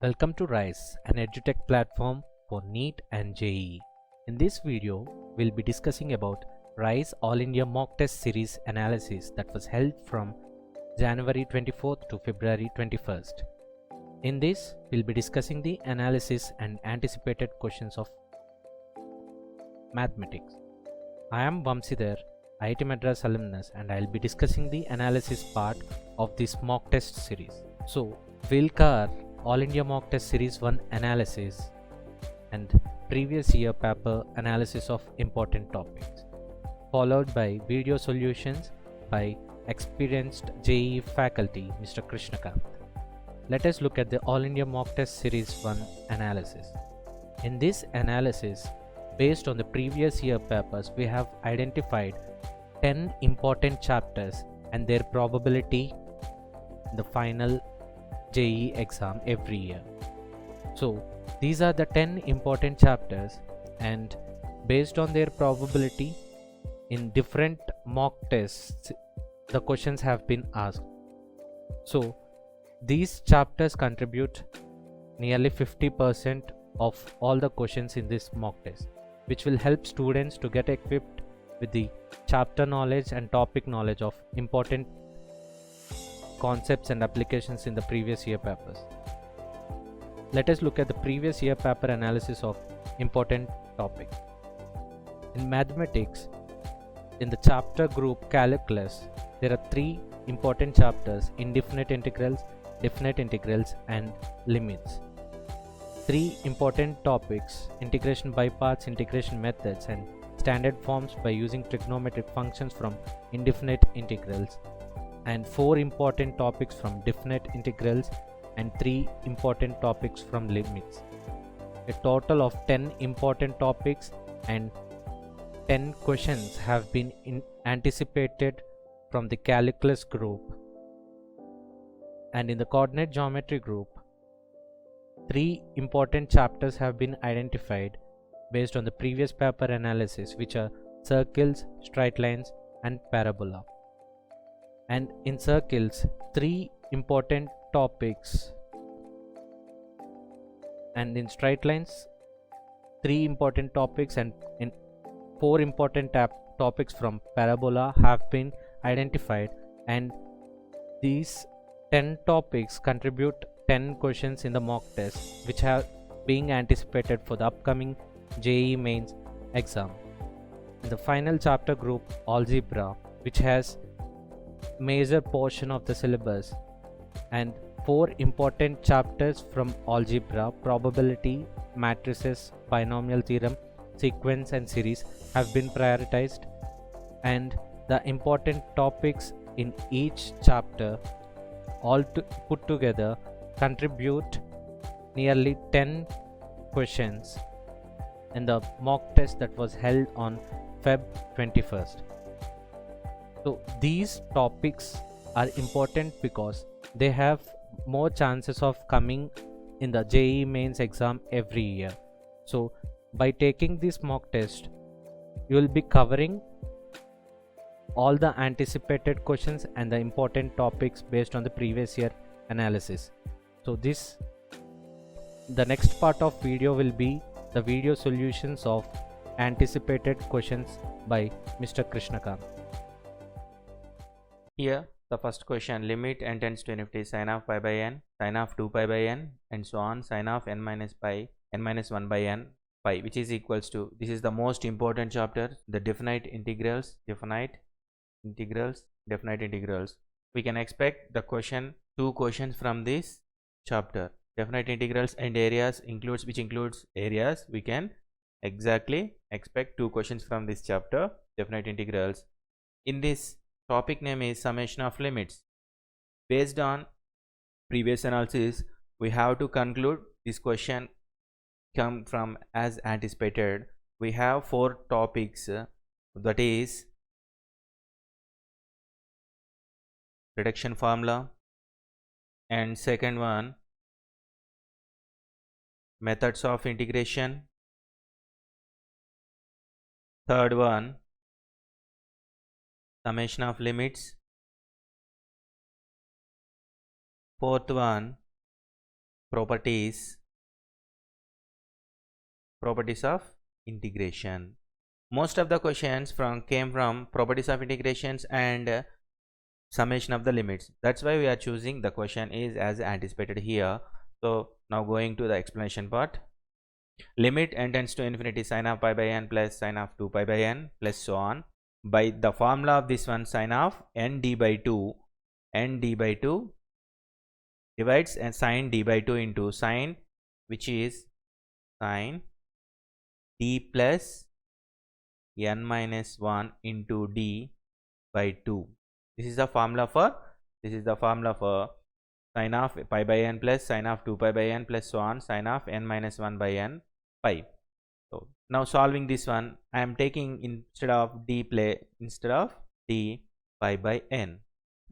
Welcome to RISE, an edutech platform for NEET and JEE. In this video, we'll be discussing about RISE All India Mock Test Series analysis that was held from January 24th to February 21st. In this, we'll be discussing the analysis and anticipated questions of mathematics. I am Vamsidhar, IIT Madras alumnus, and I'll be discussing the analysis part of this mock test series. So, we'll cover All India Mock Test Series 1 analysis and previous year paper analysis of important topics, followed by video solutions by experienced JEE faculty Mr. Krishnakant. Let us look at the All India Mock Test Series 1 analysis. In this analysis, based on the previous year papers, we have identified 10 important chapters and their probability in the final JEE exam every year. So these are the 10 important chapters, and based on their probability in different mock tests, the questions have been asked. So these chapters contribute nearly 50% of all the questions in this mock test, which will help students to get equipped with the chapter knowledge and topic knowledge of important concepts and applications in the previous year papers. Let us look at the previous year paper analysis of important topic. In mathematics, in the chapter group calculus, there are three important chapters: indefinite integrals, definite integrals, and limits. Three important topics: integration by parts, integration methods, and standard forms by using trigonometric functions from indefinite integrals, and four important topics from definite integrals and three important topics from limits. A total of 10 important topics and 10 questions have been anticipated from the calculus group. And in the coordinate geometry group, three important chapters have been identified based on the previous paper analysis, which are circles, straight lines, and parabola. And in circles, three important topics, and in straight lines, three important topics, and in four important topics from parabola have been identified, and these 10 topics contribute 10 questions in the mock test, which have being anticipated for the upcoming JEE mains exam. In the final chapter group, algebra, which has major portion of the syllabus, and four important chapters from algebra: probability, matrices, binomial theorem, sequence, and series have been prioritized, and the important topics in each chapter all put together contribute nearly 10 questions in the mock test that was held on Feb 21st. So these topics are important because they have more chances of coming in the JEE mains exam every year. So by taking this mock test, you will be covering all the anticipated questions and the important topics based on the previous year analysis. So the next part of video will be the video solutions of anticipated questions by Mr. Krishnakant. Here the first question: limit n tends to infinity sin of pi by n, sin of 2 pi by n, and so on, sin of n minus pi, n minus 1 by n pi, which is equals to, this is the most important chapter, the definite integrals. We can expect the two questions from this chapter. Definite integrals and areas which includes areas. We can exactly expect two questions from this chapter, definite integrals. In this topic name is summation of limits. Based on previous analysis, we have to conclude this question come from as anticipated. We have four topics, that is reduction formula, and second one methods of integration, third one summation of limits, fourth one properties of integration. Most of the questions came from properties of integrations and summation of the limits. That's why we are choosing the question is as anticipated here. So now going to the explanation part. Limit n tends to infinity sin of pi by n plus sin of 2 pi by n plus so on. By the formula of this one, sin of n d by 2 divides and sin d by 2 into sin, which is sin d plus n minus 1 into d by 2. This is the formula for sin of pi by n plus sin of 2 pi by n plus so on, sin of n minus 1 by n pi. So now solving this one, I am taking instead of d pi by n,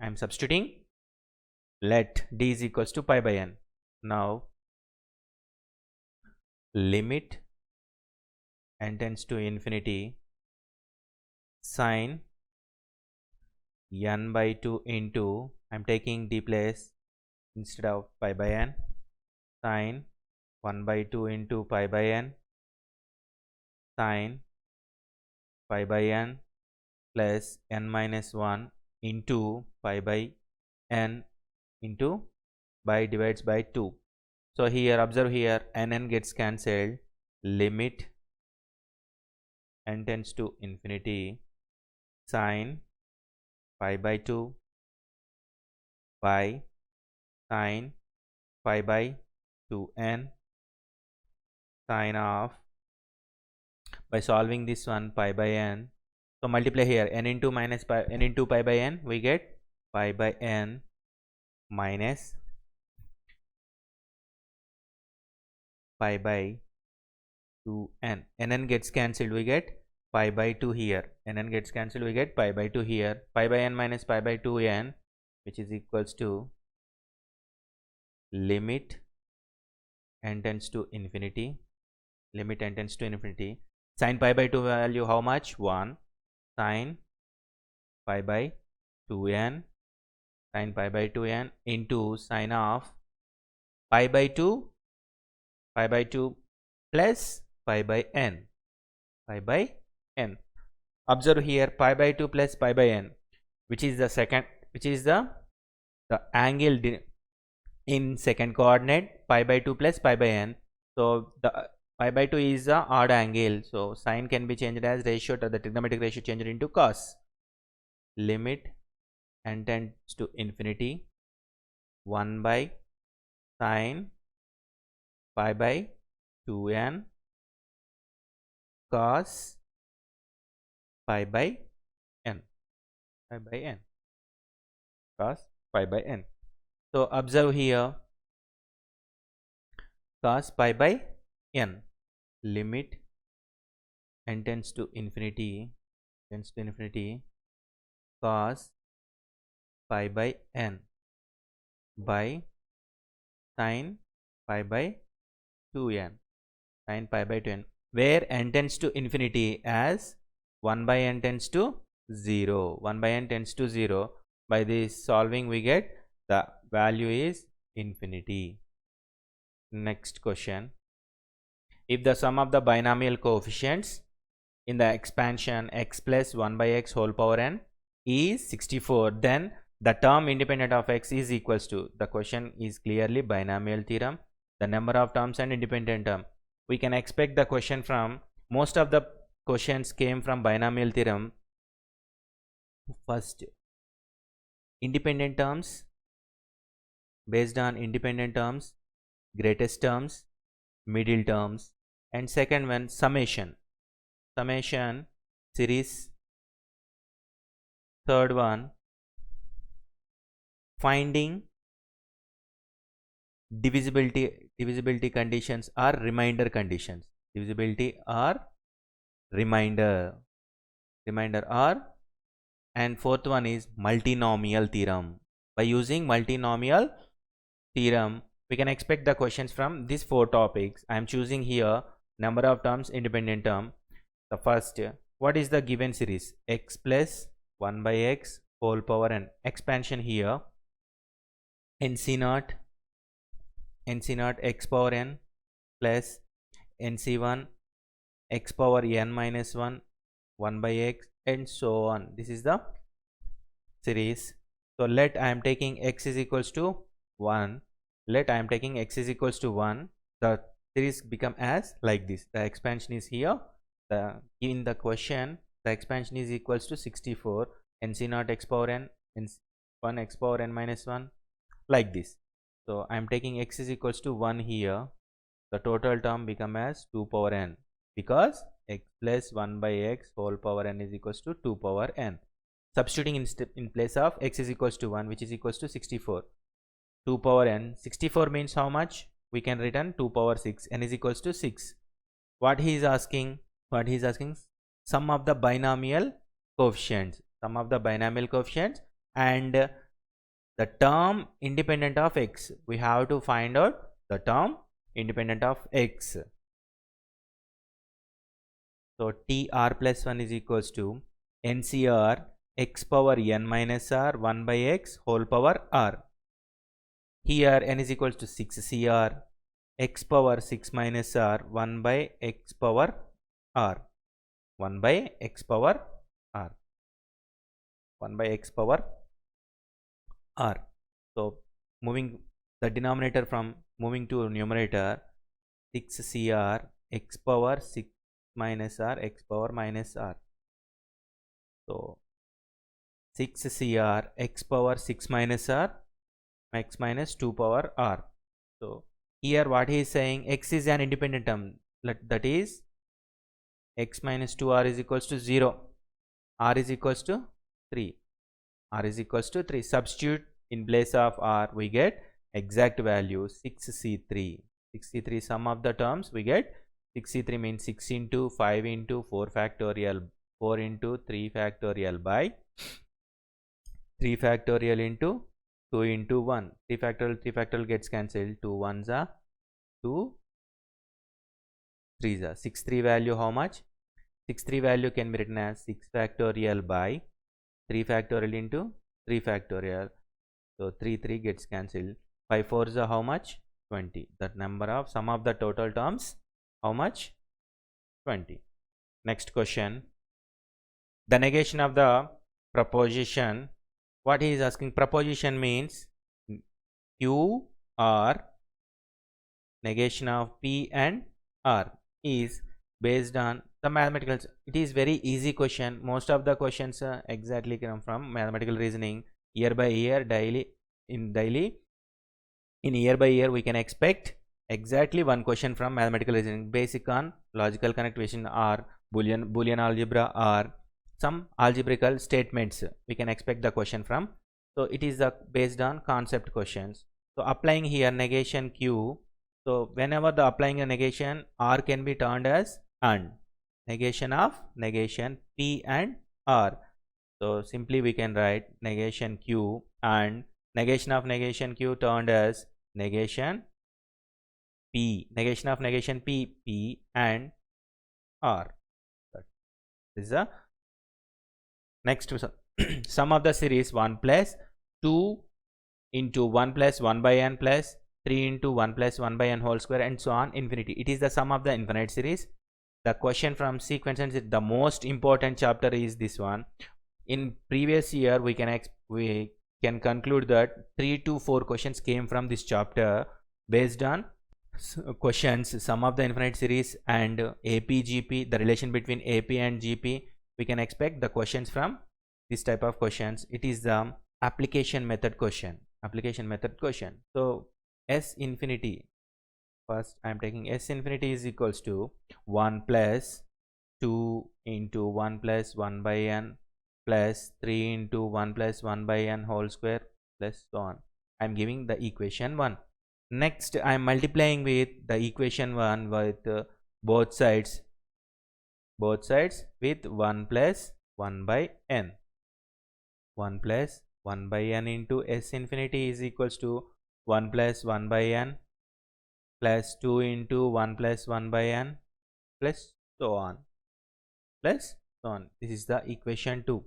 I am substituting. Let d is equals to pi by n. Now limit n tends to infinity sin n by 2 into, I am taking d place instead of pi by n, sin 1 by 2 into pi by n sin pi by n plus n minus 1 into pi by n into by divides by 2. So here observe here n gets cancelled. Limit n tends to infinity sin pi by 2 by sin pi by 2n sin of, by solving this one, pi by n. So multiply here n into minus pi, n into pi by n, we get pi by n minus pi by 2n. N gets cancelled, we get pi by 2 here. N gets cancelled, we get pi by 2 here. Pi by n minus pi by 2n, which is equals to limit n tends to infinity. Limit n tends to infinity. Sin pi by 2 value how much? 1. Sin pi by 2n. Sin pi by 2n into sin of pi by 2 plus pi by n. Pi by n. Observe here pi by 2 plus pi by n, which is the angle in second coordinate, pi by 2 plus pi by n. So the pi by 2 is the odd angle, so sine can be changed as ratio to the trigonometric ratio changed into cos. Limit n tends to infinity 1 by sine pi by 2n cos pi by n. Cos pi by n. So observe here cos pi by n. Limit n tends to infinity cos pi by n by sin pi by 2n. Sin pi by 2n, where n tends to infinity as 1 by n tends to 0. 1 by n tends to 0. By this solving we get the value is infinity. Next question. If the sum of the binomial coefficients in the expansion x plus 1 by x whole power n is 64, then the term independent of x is equals to, the question is clearly binomial theorem, the number of terms and independent term. We can expect the question from, most of the questions came from binomial theorem. First, independent terms, based on independent terms, greatest terms, middle terms, and second one summation series. Third one, finding divisibility conditions or remainder conditions. Divisibility or remainder or, and fourth one is multinomial theorem. By using multinomial theorem, we can expect the questions from these 4 topics. I am choosing here number of terms, independent term. The first, what is the given series? X plus 1 by x whole power n. Expansion here, NC naught nc naught x power n plus nc1 x power n minus 1 1 by x and so on. This is the series. So let I am taking x is equals to 1. Let I am taking x is equals to 1. The series become as like this. The expansion is here. In the question, the expansion is equals to 64 nc naught x power n n1 x power n minus 1 like this. So I am taking x is equals to 1 here. The total term become as 2 power n because x plus 1 by x whole power n is equals to 2 power n. Substituting in place of x is equals to 1, which is equals to 64. 2 power n. 64 means how much? We can written 2 power 6. N is equals to 6. What he is asking? What he is asking? Sum of the binomial coefficients. Sum of the binomial coefficients and the term independent of x. We have to find out the term independent of x. So tr plus 1 is equals to ncr x power n minus r 1 by x whole power r. Here n is equals to 6 cr x power 6 minus r 1 by x power r 1 by x power r 1 by x power r. So moving the denominator from moving to numerator 6 cr x power 6 minus r x power minus r. So 6 cr x power 6 minus r x minus 2 power r. So here what he is saying, x is an independent term, that is x minus 2r is equals to 0, r is equals to 3, r is equals to 3. Substitute in place of r, we get exact value 6c3. 6c3 sum of the terms we get 6c3 means 6 into 5 into 4 factorial 4 into 3 factorial by 3 factorial into 2 into 1. 3 factorial gets cancelled. 2 1s are 2 3s are 6 3 value how much? 6 3 value can be written as 6 factorial by 3 factorial into 3 factorial. So 3 3 gets cancelled. 5 4s are how much? 20. That number of sum of the total terms how much? 20. Next question. The negation of the proposition. What he is asking, proposition means q or negation of p and r is based on the mathematical. It is very easy question. Most of the questions exactly come from mathematical reasoning. Year by year, daily in year by year we can expect exactly one question from mathematical reasoning, basic on logical connectivation or boolean algebra or some algebraical statements we can expect the question from. So it is based on concept questions. So applying here negation q. So whenever the applying a negation, r can be turned as and. Negation of negation p and r. So simply we can write negation q and negation of negation q turned as negation p. Negation of negation p and r. This is the next sum of the series 1 plus 2 into 1 plus 1 by n plus 3 into 1 plus 1 by n whole square and so on infinity. It is the sum of the infinite series. The question from sequence is the most important chapter is this one. In previous year we can conclude that 3 to 4 questions came from this chapter based on questions sum of the infinite series and AP GP, the relation between AP and GP. We can expect the questions from this type of questions. It is the application method question. So S infinity, first I am taking S infinity is equals to 1 plus 2 into 1 plus 1 by n plus 3 into 1 plus 1 by n whole square plus so on. I am giving the equation 1. Next I am multiplying with the equation 1 with both sides with 1 plus 1 by n. 1 plus 1 by n into S infinity is equals to 1 plus 1 by n plus 2 into 1 plus 1 by n plus so on. This is the equation 2.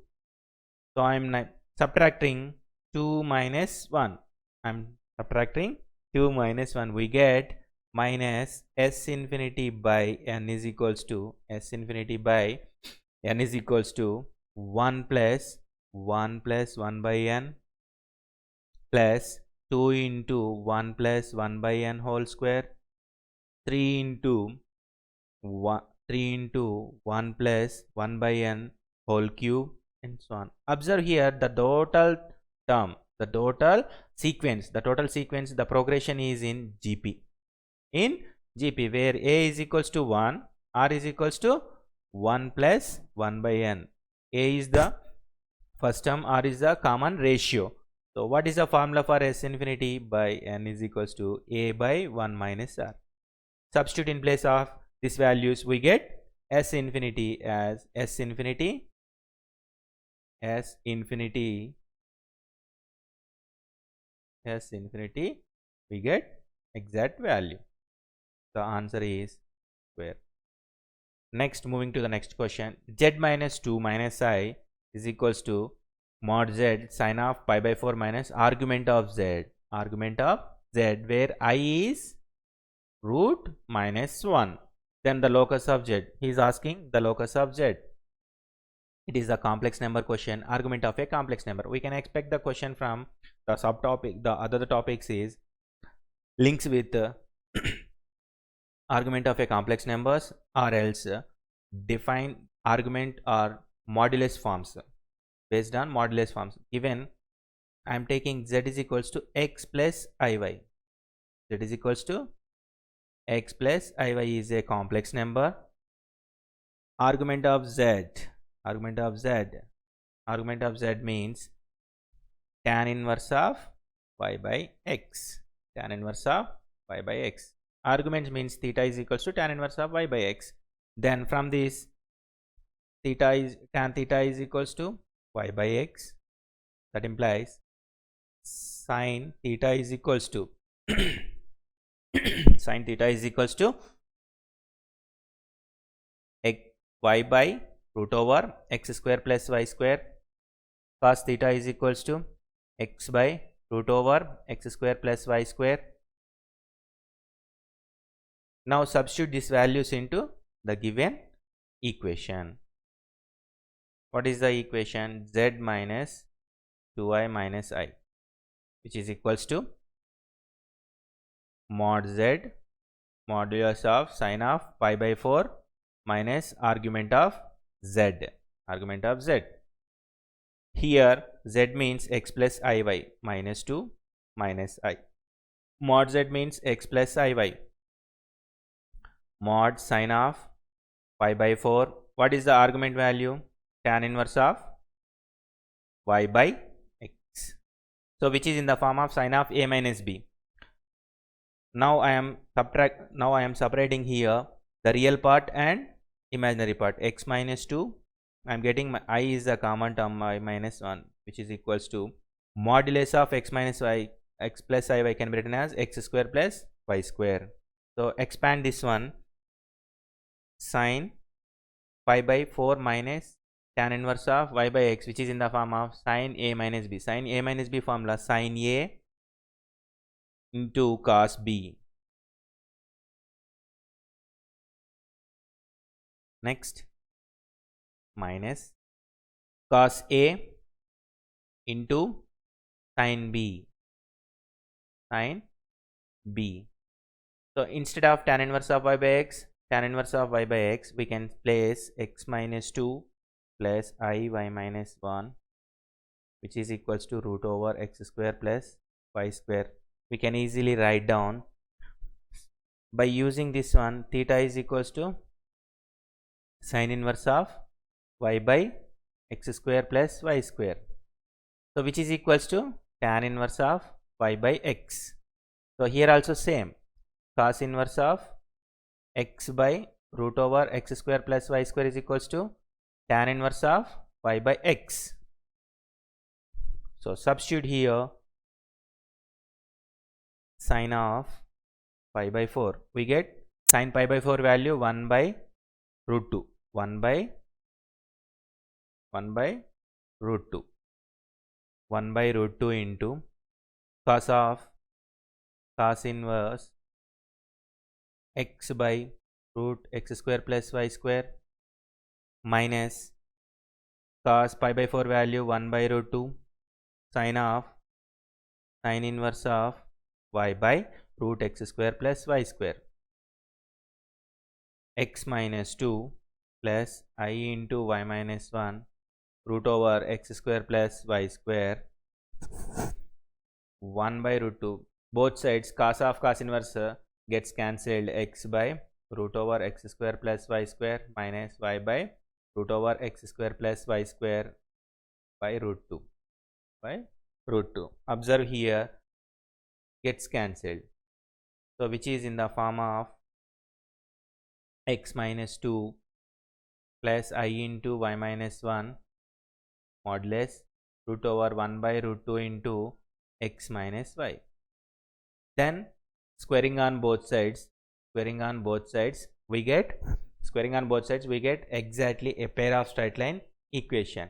So I am subtracting 2 minus 1. I am subtracting 2 minus 1, we get minus s infinity by n is equals to s infinity by n is equals to 1 plus 1 plus 1 by n plus 2 into 1 plus 1 by n whole square, 3 into 1 plus 1 by n whole cube, and so on. Observe here the total term, the total sequence, the progression is in GP. In GP, where a is equals to 1, r is equals to 1 plus 1 by n. A is the first term, r is the common ratio. So what is the formula for s infinity by n is equals to a by 1 minus r. Substitute in place of these values, we get s infinity as s infinity we get exact value. The answer is square. Next, moving to the next question, z minus 2 minus I is equals to mod z sine of pi by 4 minus argument of z, where I is root minus 1. Then the locus of z, he is asking the locus of z. It is a complex number question, argument of a complex number. We can expect the question from the subtopic. The other topics is links with argument of a complex numbers, or else define argument or modulus forms. Based on modulus forms, given I am taking z is equals to x plus iy. Z is equals to x plus iy is a complex number. Argument of z means tan inverse of y by x. Argument means theta is equals to tan inverse of y by x. Then from this, tan theta is equals to y by x. That implies sin theta is equals to y by root over x square plus y square. Cos theta is equals to x by root over x square plus y square. Now substitute these values into the given equation. What is the equation? Z minus 2i minus I, which is equals to mod z modulus of sine of pi by 4 minus argument of z. Here z means x plus iy minus 2 minus I. Mod z means x plus iy. Mod sine of pi by 4. What is the argument value? Tan inverse of y by x. So which is in the form of sine of a minus b. Now I am separating here the real part and imaginary part. X minus 2. I am getting my I is the common term, y minus 1, which is equals to modulus of x minus y, x plus iy can be written as x square plus y square. So expand this one, sine pi by 4 minus tan inverse of y by x, which is in the form of sine a minus b. Sine a minus b formula, sine a into cos b. Next, minus cos a into sine b. So instead of tan inverse of y by x, we can place x minus 2 plus I y minus 1, which is equals to root over x square plus y square. We can easily write down by using this one, theta is equals to sine inverse of y by x square plus y square. So which is equals to tan inverse of y by x. So here also same, cos inverse of x by root over x square plus y square is equals to tan inverse of y by x. So substitute here sine of pi by 4. We get sine pi by 4 value 1 by root 2. 1 by root 2. 1 by root 2 into cos of cos inverse x by root x square plus y square minus cos pi by 4 value 1 by root 2 sin inverse of y by root x square plus y square x minus 2 plus I into y minus 1 root over x square plus y square 1 by root 2. Both sides cos of cos inverse gets cancelled, x by root over x square plus y square minus y by root over x square plus y square by root 2 by root 2. Observe here gets cancelled. So which is in the form of x minus 2 plus I into y minus 1 modulus root over 1 by root 2 into x minus y. Then squaring on both sides, we get exactly a pair of straight line equation,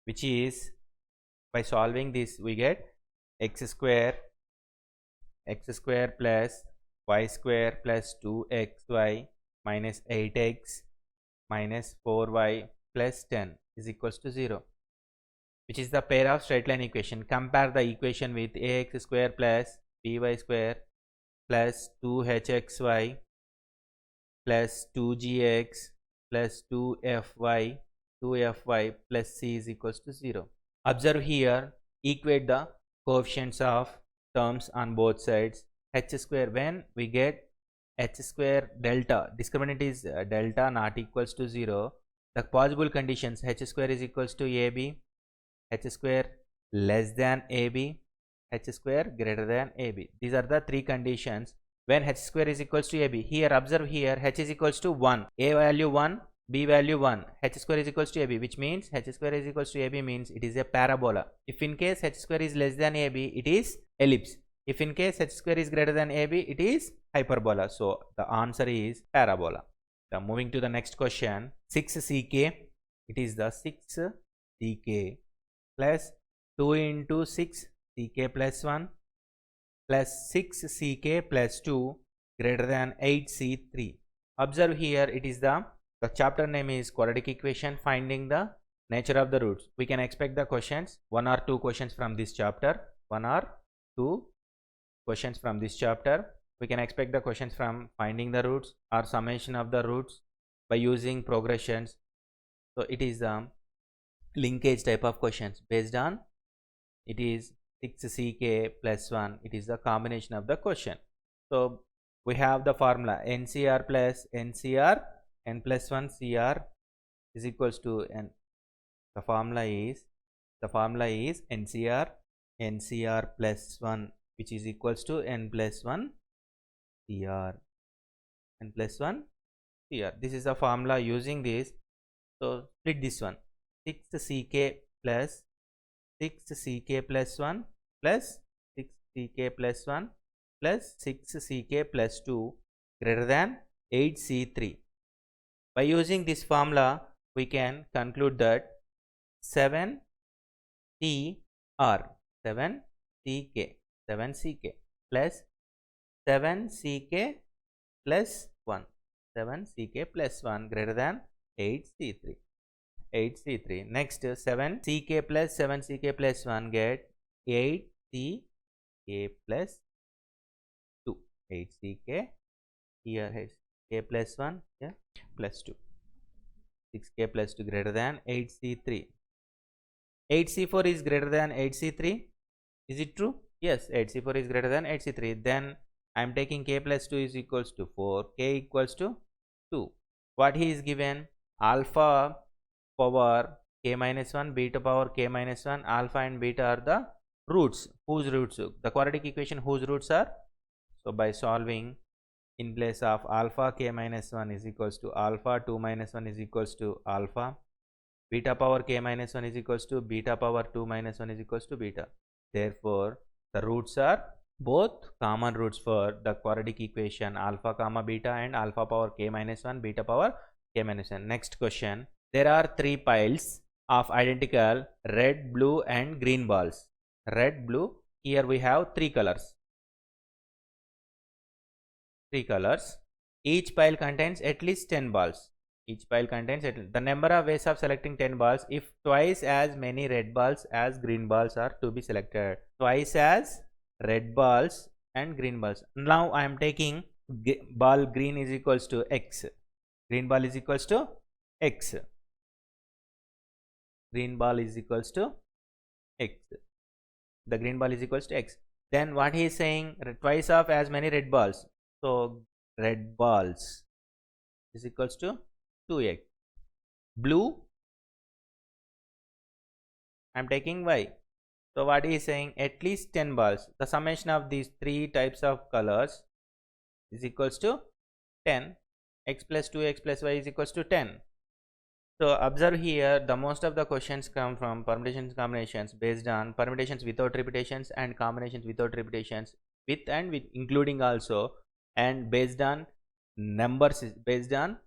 which is, by solving this we get x square plus y square plus 2xy minus 8x minus 4y plus 10 is equals to 0, which is the pair of straight line equation. Compare the equation with ax square plus by square plus 2hxy plus 2gx plus 2fy plus c is equals to 0. Observe here, equate the coefficients of terms on both sides. H square, when we get h square delta, discriminant is delta not equals to 0, the possible conditions h square is equals to ab, h square less than ab, h square greater than ab. These are the three conditions when h square is equals to ab. Here observe here, h is equals to 1, a value 1, b value 1, h square is equals to ab, which means h square is equals to ab means it is a parabola. If in case h square is less than ab, it is ellipse. If in case h square is greater than ab, it is hyperbola. So the answer is parabola. Now moving to the next question, 6ck, it is the 6ck plus 2 into 6ck plus 1 plus 6ck plus 2 greater than 8c3. Observe here, it is the chapter name is quadratic equation, finding the nature of the roots. We can expect the questions, 1 or 2 questions from this chapter, we can expect the questions from finding the roots or summation of the roots by using progressions. So it is the linkage type of questions based on it is 6ck plus 1, it is the combination of the question. So we have the formula NCR plus NCR n plus 1 CR is equals to n. The formula is NCR plus 1, which is equals to n plus 1 CR. This is the formula. Using this, so split this one, 6ck plus 1 plus 6ck plus 1 plus 6ck plus 2 greater than 8c3. By using this formula, we can conclude that 7ck plus 7ck plus 1 greater than 8c3. Next, 7ck plus 7ck plus 1 get 8ck plus 2. 8ck here is k plus 1 here plus 2. 6k plus 2 greater than 8c3. 8c4 is greater than 8c3. Is it true? Yes, 8c4 is greater than 8c3. Then I am taking k plus 2 is equals to 4. K equals to 2. What he is given? Alpha power k minus 1, beta power k minus 1. Alpha and beta are the roots. Whose roots? The quadratic equation whose roots are? So by solving, in place of alpha k minus 1 is equals to alpha 2 minus 1 is equals to alpha, beta power k minus 1 is equals to beta power 2 minus 1 is equals to beta. Therefore, the roots are both common roots for the quadratic equation alpha comma beta and alpha power k minus 1, beta power k minus 1. Next question. There are 3 piles of identical red, blue and green balls. Red, blue here we have three colors. Each pile contains at least 10 balls. The number of ways of selecting 10 balls if twice as many red balls as green balls are to be selected. Twice as red balls and green balls. Now I am taking ball green is equals to x. Green ball is equals to x. Green ball is equals to x. The green ball is equals to x. Then what he is saying, twice of as many red balls. So red balls is equals to 2x. Blue, I am taking y. So what he is saying, at least 10 balls. The summation of these three types of colors is equals to 10. X plus 2x plus y is equals to 10. So observe here, the most of the questions come from permutations combinations based on permutations without repetitions and combinations without repetitions, with and with including also, and based on numbers, based on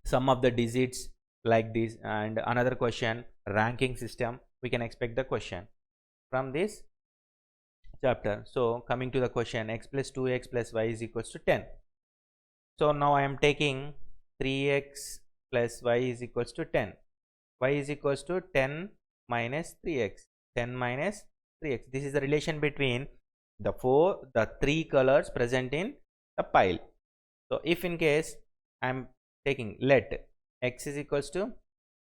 sum of the digits like this. And another question, ranking system, we can expect the question from this chapter. So coming to the question, x plus 2x plus y is equals to 10. So now I am taking 3x plus y is equals to 10. Y is equals to 10 minus 3x. 10 minus 3x. This is the relation between the three colors present in the pile. So if in case I am taking, let x is equals to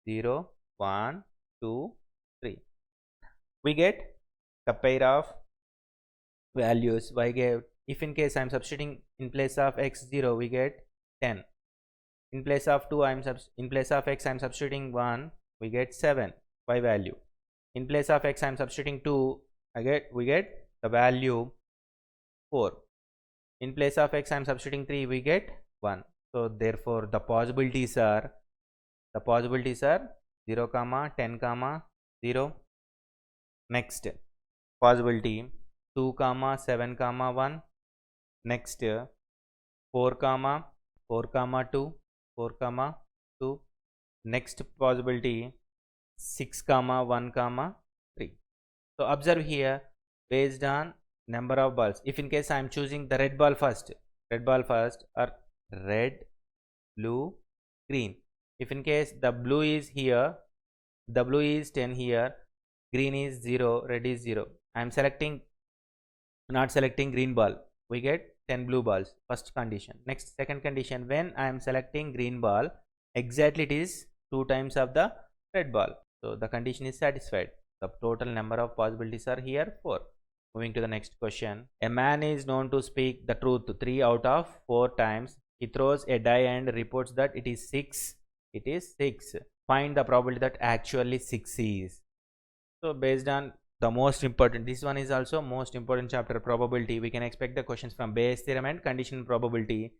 0, 1, 2, 3. We get the pair of values y gave. If in case I am substituting in place of x 0, we get 10. In place of 2, in place of x I am substituting 1, we get 7 y value. In place of x I am substituting 2, we get the value 4. In place of x I am substituting 3, we get 1. So therefore the possibilities are 0, 10, 0. Next possibility 2, 7, 1. Next 4, 2. Next possibility 6, 1, 3. So observe here, based on number of balls. If in case I am choosing the red ball first or red, blue, green. If in case the blue is here, the blue is 10 here, green is 0, red is 0. I am not selecting green ball. We get 10 blue balls. First condition. Next, second condition, when I am selecting green ball, exactly it is 2 times of the red ball. So the condition is satisfied. The total number of possibilities are here 4. Moving to the next question. A man is known to speak the truth 3 out of 4 times. He throws a die and reports that it is 6. It is 6. Find the probability that actually 6 is. So based on the most important, this one is also most important chapter, probability. We can expect the questions from Bayes theorem and conditional probability.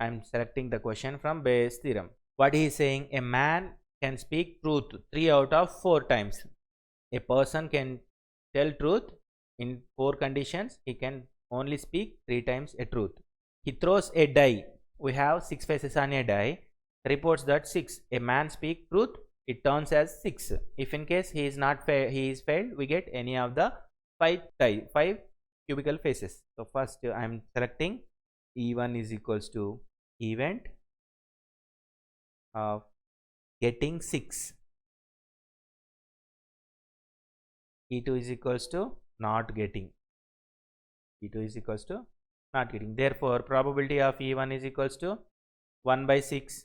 I am selecting the question from Bayes theorem. What he is saying, a man can speak truth 3 out of 4 times. A person can tell truth in 4 conditions. He can only speak 3 times a truth. He throws a die. We have 6 faces on a die. Reports that 6. A man speak truth, it turns as 6. If in case he is failed, we get any of the 5 cubical faces. So first I am selecting E1 is equals to event of getting 6. E2 is equals to not getting. E2 is equals to not getting. Therefore probability of E1 is equals to 1 by 6.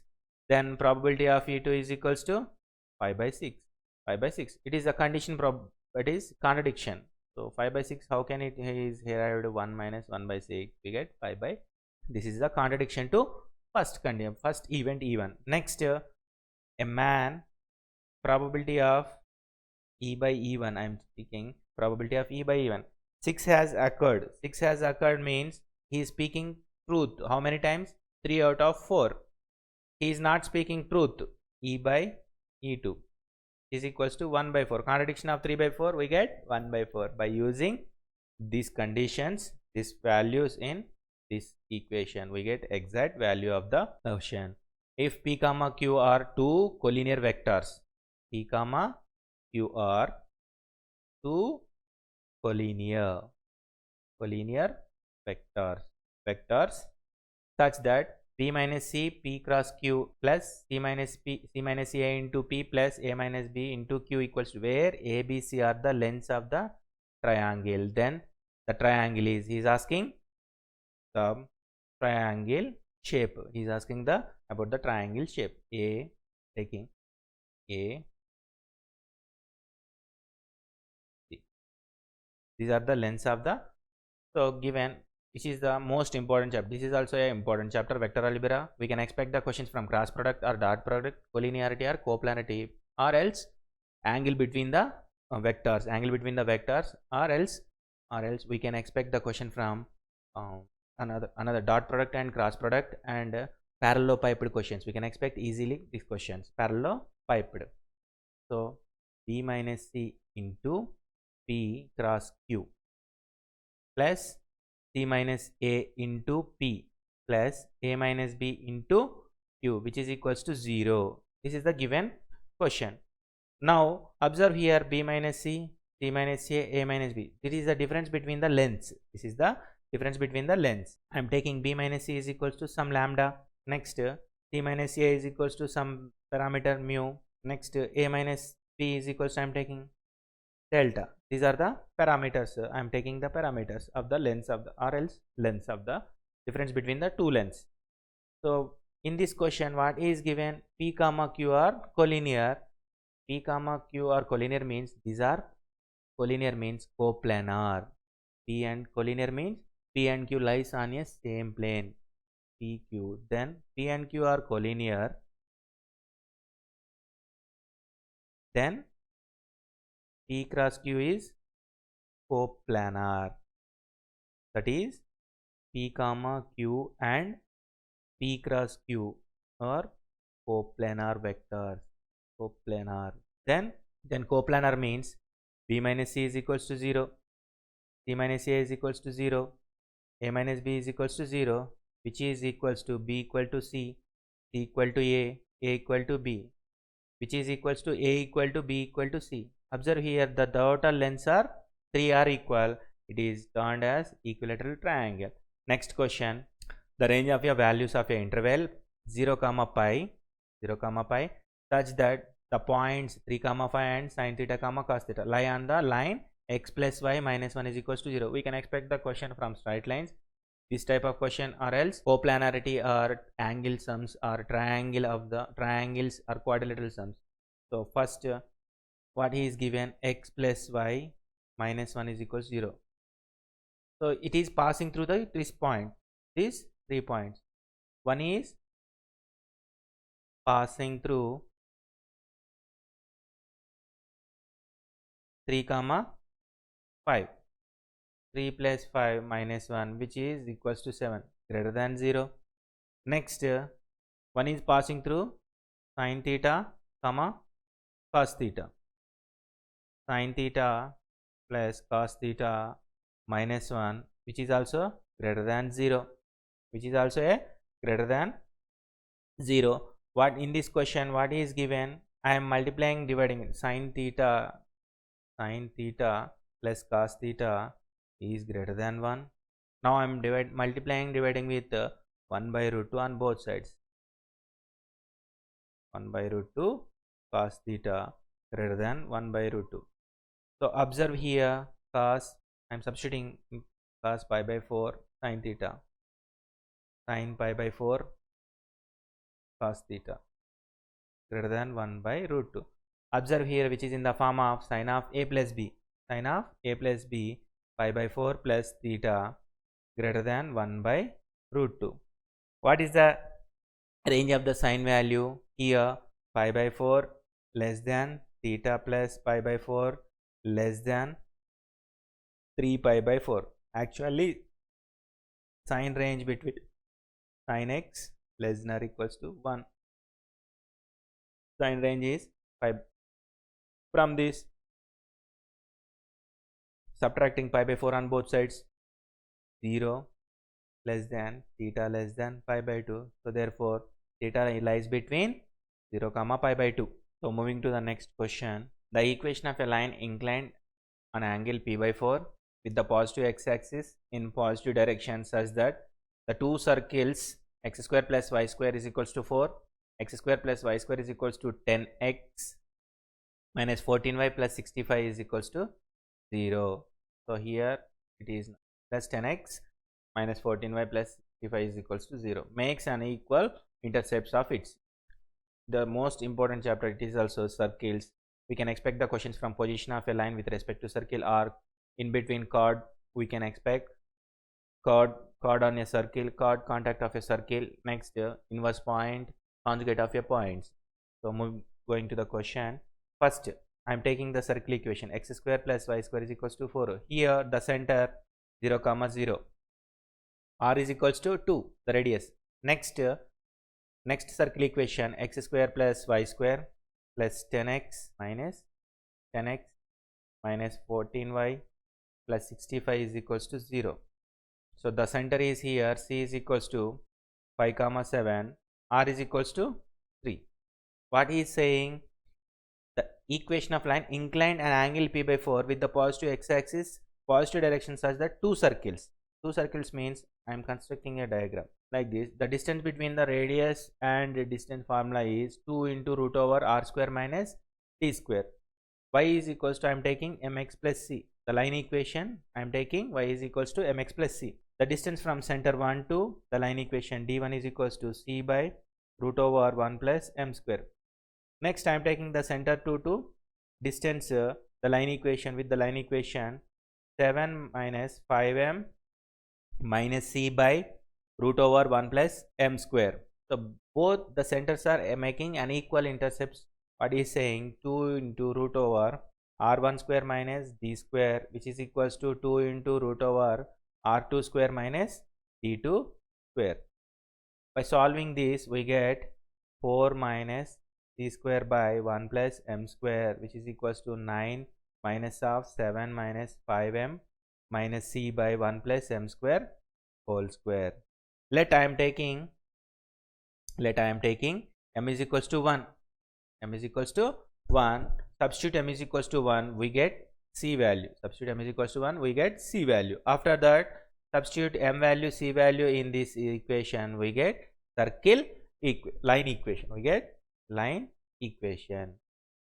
Then probability of E2 is equals to 5 by 6. 5 by 6. It is a condition, it is contradiction. So 5 by 6, how can it is here 1 minus 1 by 6? We get 5 by. This is the contradiction to first event E1. Next, a man, probability of E by E1. I am speaking probability of E by E1. 6 has occurred. 6 has occurred means he is speaking truth. How many times? 3 out of 4. He is not speaking truth. E by E2 is equals to 1 by 4. Contradiction of 3 by 4, we get 1 by 4 by using these conditions, these values in this equation. We get exact value of the option. If P comma Q are 2 collinear vectors, P comma Q are 2 collinear vectors such that p minus c p cross q plus c minus a into p plus a minus b into q equals to where a, b, c are the lengths of the triangle. Then the triangle is, he is asking the triangle shape. He is asking about the triangle shape. A, taking A, C. These are the lengths of the, so given, which is the most important chapter. This is also an important chapter, vector algebra. We can expect the questions from cross product or dot product, collinearity or coplanarity, or else angle between the vectors, or else we can expect the question from another dot product and cross product and parallelopiped questions. We can expect easily these questions, parallelopiped. So b minus c into p cross q plus c minus a into p plus a minus b into q, which is equals to 0. This is the given question. Now observe here, b minus c, c minus a minus b. This is the difference between the lengths. This is the difference between the lengths. I am taking b minus c is equals to some lambda. Next c minus a is equals to some parameter mu. Next a minus b is equals to, I am taking delta. These are the parameters. I am taking the parameters of the lengths of the, or else lengths of the difference between the two lengths. So in this question, what is given? P comma q are collinear. P comma q or collinear means these are, collinear means coplanar. P and collinear means P and Q lies on a same plane. PQ. Then P and Q are collinear. Then P cross Q is coplanar. That is P comma Q and P cross Q are coplanar vectors. Coplanar. Then coplanar means b minus c is equals to 0, c minus a is equals to 0, a minus b is equals to 0, which is equals to b equal to c, c equal to a equal to b, which is equals to a equal to b equal to c. Observe here, the total lengths are 3 are equal. It is termed as equilateral triangle. Next question, the range of your values of your interval 0 comma pi such that the points 3 comma 5 and sin theta comma cos theta lie on the line x plus y minus 1 is equals to 0. We can expect the question from straight lines, this type of question, or else coplanarity or angle sums or triangle of the triangles or quadrilateral sums. So first what is given, x plus y minus 1 is equals to 0. So it is passing through this point, these 3 points. One is passing through 3 comma 5, 3 plus 5 minus 1, which is equals to 7, greater than 0. Next one is passing through sin theta comma cos theta, sin theta plus cos theta minus 1, which is also greater than 0, which is also a greater than 0. What in this question, what is given? I am multiplying, dividing sin theta plus cos theta is greater than 1. Now I am multiplying, dividing with 1 by root 2 on both sides. 1 by root 2 cos theta greater than 1 by root 2. So observe here, cos, I am substituting cos pi by 4 sin theta, sin pi by 4 cos theta greater than 1 by root 2. Observe here, which is in the form of sin of a plus b, sin of a plus b pi by 4 plus theta greater than 1 by root 2. What is the range of the sin value? Here pi by 4 less than theta plus pi by 4 less than 3 pi by 4. Actually sin range between sin x less than or equals to 1. Sin range is 5. From this, subtracting pi by 4 on both sides, 0 less than theta less than pi by 2. So therefore theta lies between 0 comma pi by 2. So moving to the next question, the equation of a line inclined an angle p by 4 with the positive x-axis in positive direction such that the two circles x square plus y square is equals to 4, x square plus y square is equals to 10x minus 14y plus 65 is equals to 0. So here it is plus 10x minus 14y plus 65 is equals to 0 makes an equal intercepts of its. The most important chapter, it is also circles. We can expect the questions from position of a line with respect to circle, arc, in between chord. We can expect chord on a circle, chord contact of a circle. Next, inverse point, conjugate of a points. So going to the question. First, I am taking the circle equation x square plus y square is equals to 4. Here the center 0 comma 0, r is equals to 2, the radius. Next circle equation x square plus y square plus 10x minus 14y plus 65 is equals to 0. So the center is here, c is equals to 5 comma 7, r is equals to 3. What he is saying, the equation of line inclined an angle p by 4 with the positive x-axis, positive direction such that two circles means I am constructing a diagram like this. The distance between the radius and the distance formula is 2 into root over r square minus t square. Y is equals to, I am taking mx plus c. The line equation, I am taking y is equals to mx plus c. The distance from center 1 to the line equation, d1 is equals to c by root over 1 plus m square. Next, I am taking the center 2 to distance, the line equation with the line equation 7 minus 5m minus c by root over 1 plus m square. So both the centers are making an equal intercepts. What is saying, 2 into root over r1 square minus d square, which is equals to 2 into root over r2 square minus d2 square. By solving this, we get 4 minus c square by 1 plus m square, which is equals to 9 minus of 7 minus 5m minus c by 1 plus m square whole square. Let I am taking m is equals to 1. M is equals to 1. Substitute m is equals to 1. We get c value. Substitute m is equals to 1. We get c value. After that, substitute m value, c value in this equation. We get circle line equation. We get line equation.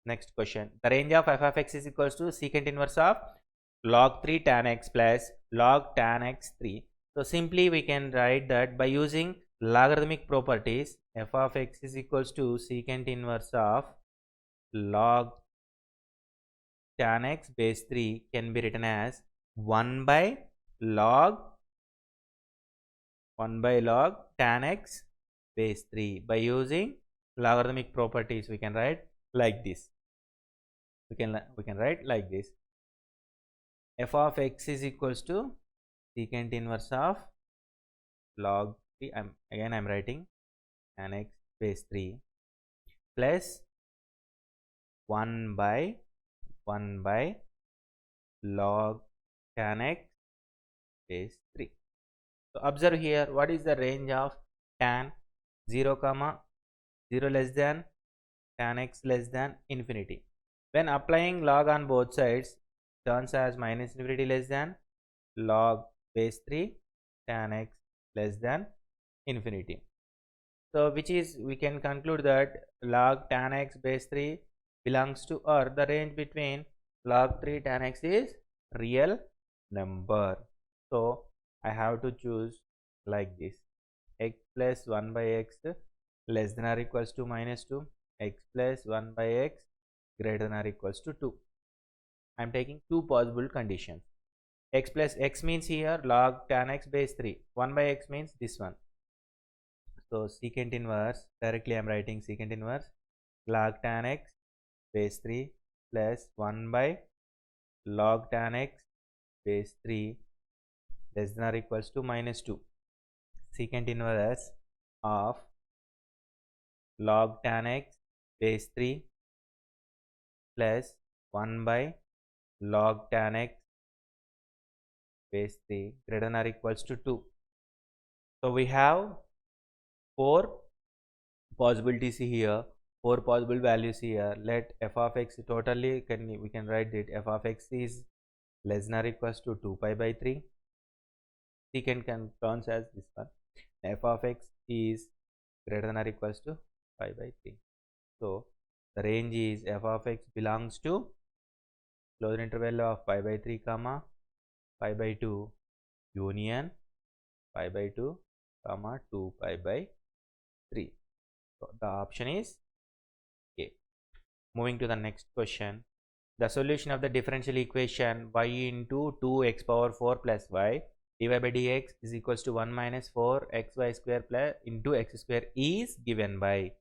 Next question. The range of f of x is equals to secant inverse of log 3 tan x plus log tan x 3. So simply we can write that by using logarithmic properties, f of x is equals to secant inverse of log tan x base 3 can be written as 1 by log tan x base 3. By using logarithmic properties, we can write like this. We can write like this. F of x is equals to secant inverse of log 3. I am writing tan x base 3 plus 1 by log tan x base 3. So observe here, what is the range of tan 0 comma 0 less than tan x less than infinity. When applying log on both sides, turns as minus infinity less than log base 3 tan x less than infinity. So which is, we can conclude that log tan x base 3 belongs to, or the range between log 3 tan x is real number. So I have to choose like this: x plus 1 by x less than or equals to minus 2, x plus 1 by x greater than or equals to 2. I am taking two possible conditions. X plus x means here log tan x base 3, 1 by x means this one. So secant inverse, directly I am writing secant inverse log tan x base 3 plus 1 by log tan x base 3 less than or equals to minus 2. Secant inverse of log tan x base 3 plus 1 by log tan x base 3 greater than or equals to 2. So we have 4 possibilities here, 4 possible values here. Let f of x totally we can write it. F of x is less than or equals to 2 pi by 3. Secant can counts as this one. F of x is greater than or equals to pi by 3. So the range is f of x belongs to closed interval of pi by 3 comma pi by 2 union pi by 2 comma 2 pi by 3. So the option is A. Moving to the next question. The solution of the differential equation y into 2x power 4 plus y dy by dx is equals to 1 minus 4xy square plus into x square is given by.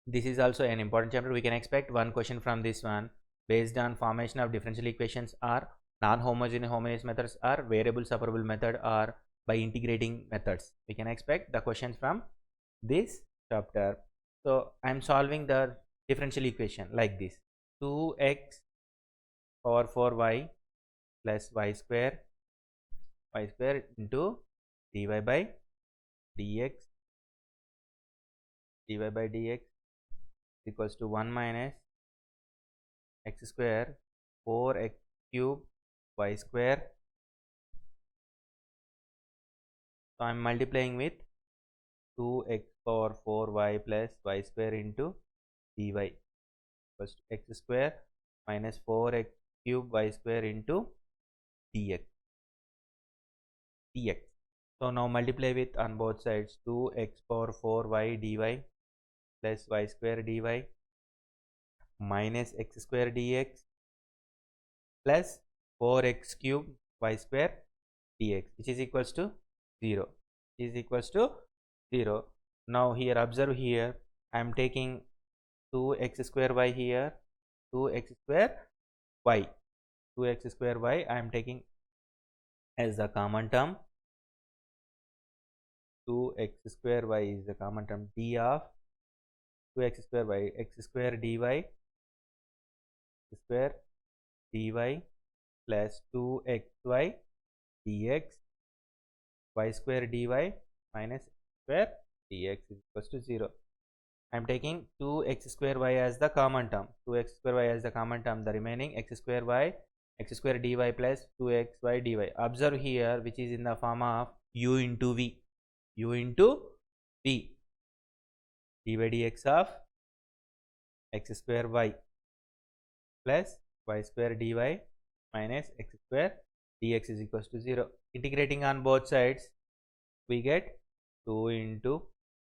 This is also an important chapter. We can expect one question from this one based on formation of differential equations are non-homogeneous homogeneous methods are variable separable method or by integrating methods. We can expect the questions from this chapter. So I am solving the differential equation like this: 2x power 4y plus y square into dy by dx equals to 1 minus x square 4x cube y square. So I am multiplying with 2x power 4y plus y square into dy equals to x square minus 4x cube y square into dx. So now multiply with on both sides 2x power 4y dy plus y square dy minus x square dx plus 4x cube y square dx, which is equals to 0. Now here observe here I am taking 2x square y here, 2x square y I am taking as the common term. 2x square y is the common term. D of 2x square y x square dy plus 2xy dx y square dy minus x square dx is equals to 0. I am taking 2x square y as the common term. The remaining x square dy plus 2xy dy. Observe here which is in the form of u into v. D by dx of x square y plus y square dy minus x square dx is equals to 0. Integrating on both sides we get 2 into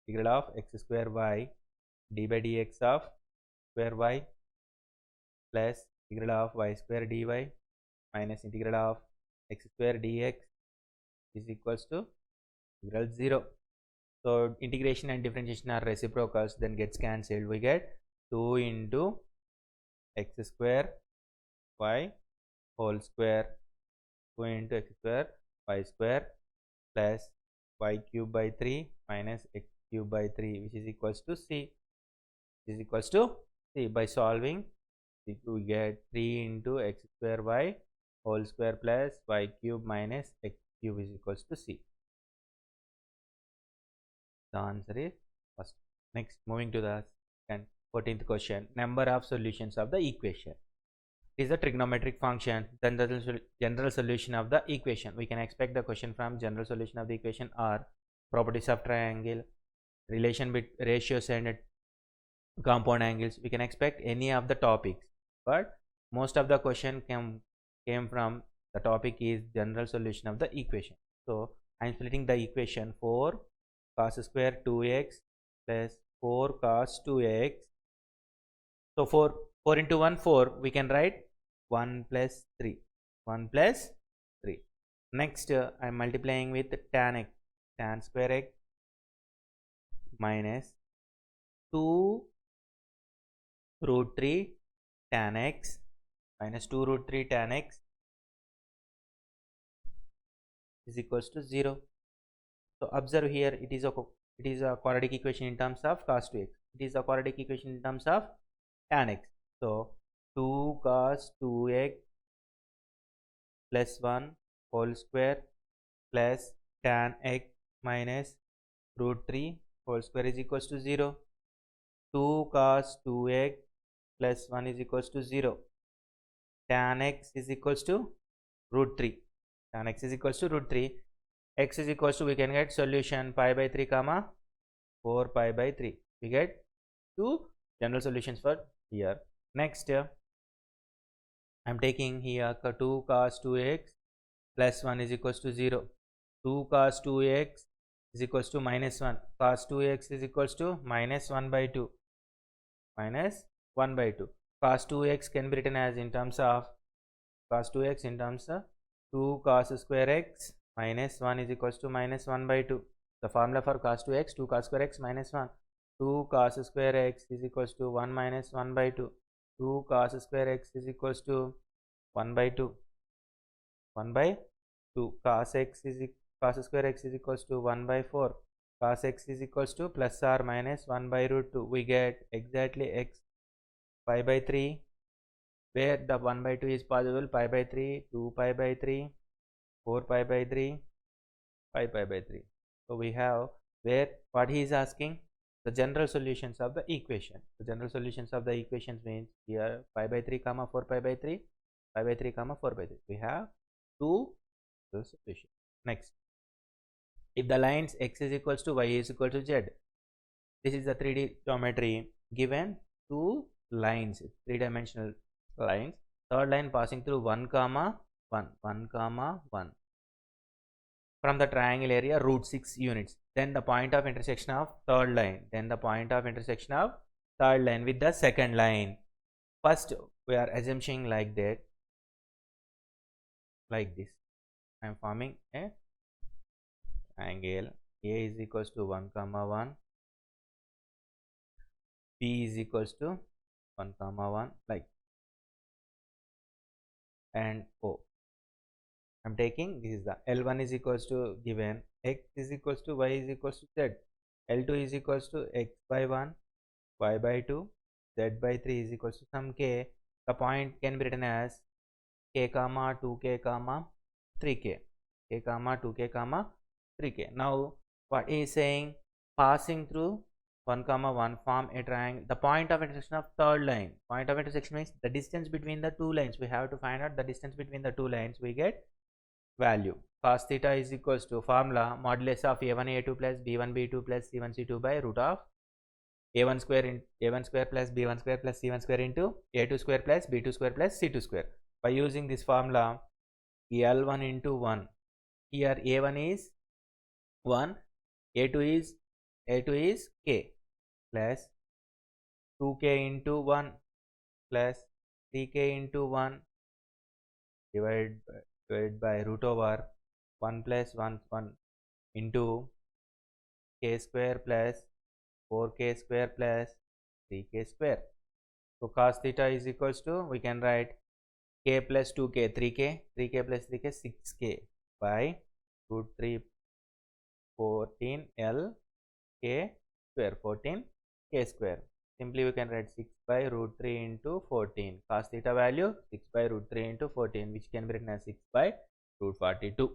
integral of x square y d by dx of square y plus integral of y square dy minus integral of x square dx is equals to integral 0. So integration and differentiation are reciprocals, then gets cancelled. We get 2 into x square y whole square 2 into x square y square plus y cube by 3 minus x cube by 3, which is equals to c. By solving we get 3 into x square y whole square plus y cube minus x cube is equals to c. The answer is first. Next, moving to the 14th question. Number of solutions of the equation. It is a trigonometric function. Then the general solution of the equation. We can expect the question from general solution of the equation are properties of triangle, relation between ratios and compound angles. We can expect any of the topics, but most of the question came from the topic is general solution of the equation. So I am splitting the equation 4 cos square 2x plus 4 cos 2x. So 4 into 1 4, we can write 1 plus 3. Next I am multiplying with tan square x minus 2 root 3 tan x minus 2 root 3 tan x is equals to 0. So observe here it is a quadratic equation in terms of cos 2x. It is a quadratic equation in terms of tan x. So 2 cos 2x plus 1 whole square plus tan x minus root 3 whole square is equals to 0. 2 cos 2x plus 1 is equals to 0. tan x is equals to root 3. Tan x is equals to root 3. X is equals to, we can get solution pi by 3 comma 4 pi by 3. We get two general solutions for here. Next, I am taking here 2 cos 2x plus 1 is equals to 0. 2 cos 2x is equals to minus 1. Cos 2x is equals to minus 1 by 2. Minus 1 by 2. Cos 2x can be written as in terms of cos 2x in terms of 2 cos square x minus 1 is equals to minus 1 by 2. The formula for cos 2x, 2 cos square x minus 1. 2 cos square x is equals to 1 minus 1 by 2. 2 cos square x is equals to 1 by 2. 1 by 2. Cos square x is equals to 1 by 4. Cos x is equals to plus or minus 1 by root 2. We get exactly x pi by 3, where the 1 by 2 is possible, pi by 3, 2 pi by 3, 4 pi by 3, 5 pi by 3. So we have where what he is asking, the general solutions of the equation. The general solutions of the equations means here pi by 3 comma 4 pi by 3, pi by 3 comma 4 by 3. We have two solutions. Next, if the lines x is equals to y is equal to z, this is the 3D geometry given two lines, 3-dimensional lines. Third line passing through 1 comma 1, 1 comma 1 from the triangle area root 6 units. Then the point of intersection of third line. Then the point of intersection of third line with the second line. First, we are assuming like that, like this. I am forming a triangle. A is equals to 1 comma 1. B is equals to 1 comma 1, like, and O. I am taking, this is the L1 is equals to given x is equals to y is equals to z. L2 is equals to x by 1, y by 2, z by 3 is equals to some k. The point can be written as k comma 2k comma 3k. K comma 2k comma 3k. Now what he is saying, passing through 1 comma 1 form a triangle. The point of intersection of third line. Point of intersection means the distance between the two lines. We have to find out the distance between the two lines. We get value. Cos theta is equals to formula modulus of a1 a2 plus b1 b2 plus c1 c2 by root of a1 square in a1 square plus b1 square plus c1 square into a2 square plus b2 square plus c2 square. By using this formula, L1 into 1. Here a1 is 1, a2 is k plus 2k into 1 plus 3k into 1 divided by root over 1 plus 1 into k square plus 4k square plus 3k square. So cos theta is equals to, we can write k plus 2k 3k plus 3k 6k by root 3 14 L k square 14 k square. Simply we can write 6 by root 3 into 14. Cos theta value 6 by root 3 into 14, which can be written as 6 by root 42.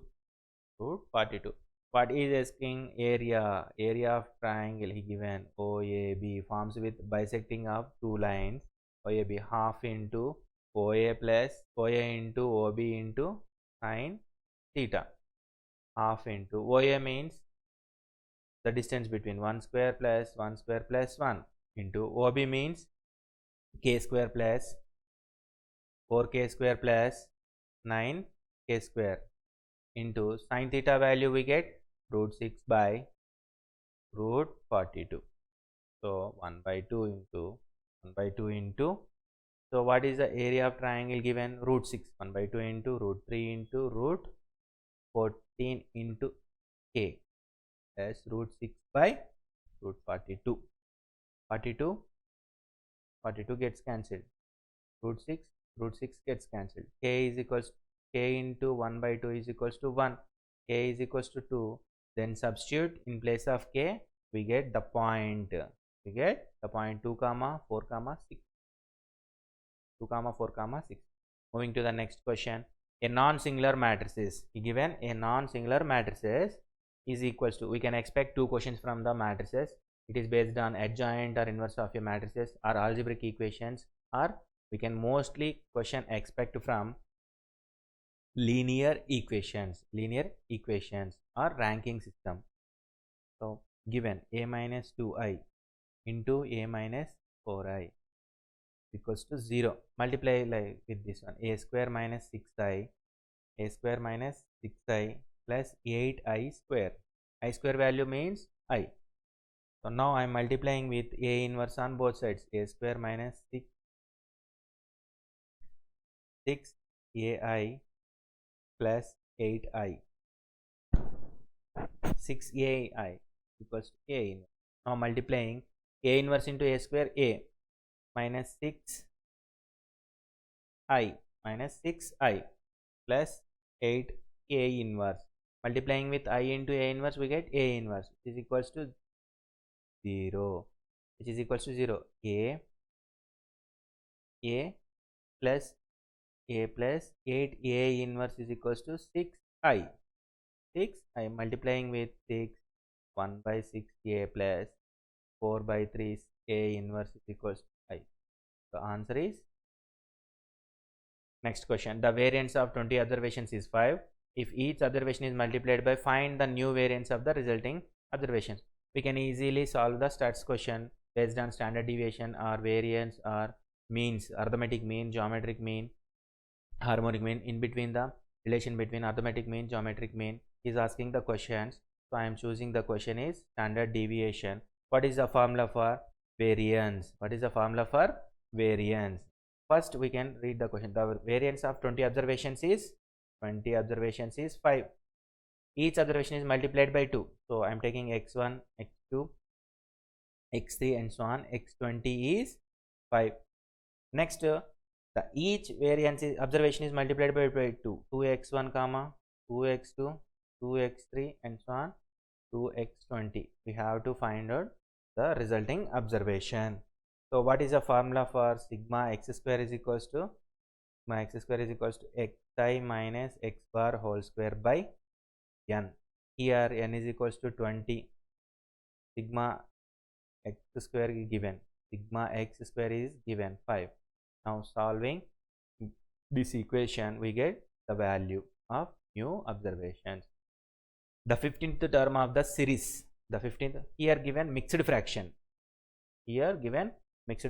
Root 42. What is asking? Area of triangle he given OAB forms with bisecting of two lines. OAB half into OA plus OA into OB into sin theta. Half into OA means the distance between 1 square plus 1 square plus 1 into OB means k square plus 4k square plus 9k square into sin theta value we get root 6 by root 42. So 1 by 2 into, so what is the area of triangle given? Root 6. 1 by 2 into root 3 into root 14 into k as root 6 by root 42. 42 gets cancelled. Root 6 gets cancelled. K is equals k into 1 by 2 is equals to 1. K is equals to 2. Then substitute in place of k, we get the point. We get the point 2 comma 4 comma 6. 2 comma 4 comma 6. Moving to the next question. A non-singular matrices. Given a non-singular matrices is equals to, we can expect two questions from the matrices. It is based on adjoint or inverse of your matrices or algebraic equations or We can mostly question expect from linear equations or ranking system. So given a minus 2i into a minus 4i equals to 0. Multiply like with this one, a square minus 6i plus 8i square. I square value means I. So now I am multiplying with a inverse on both sides. A square minus 6ai plus 8i. 6ai equals to a inverse. Now multiplying a inverse into a square, a minus 6i plus 8a inverse. Multiplying with I into a inverse, we get a inverse, which is equals to 0. A plus 8a inverse is equals to 6i. Multiplying with 6, 1 by 6a plus 4 by 3 a inverse is equals to I. The answer is next question. The variance of 20 observations is 5. If each observation is multiplied by, find the new variance of the resulting observations. We can easily solve the stats question based on standard deviation or variance or means, arithmetic mean, geometric mean, harmonic mean. In between, the relation between arithmetic mean, geometric mean is asking the questions. So I am choosing the question is standard deviation. What is the formula for variance? First we can read the question. The variance of 20 observations is 5. Each observation is multiplied by 2. So I am taking x1, x2, x3 and so on. x20 is 5. Next, the each variance observation is multiplied by 2. 2x1 comma 2x2, 2x3 and so on 2x20. We have to find out the resulting observation. So what is the formula for sigma x square is equals to xi minus x bar whole square by n. Here n is equals to 20. Sigma x square is given. Sigma x square is given 5. Now solving this equation, we get the value of new observations. The 15th term of the series. The 15th here given mixed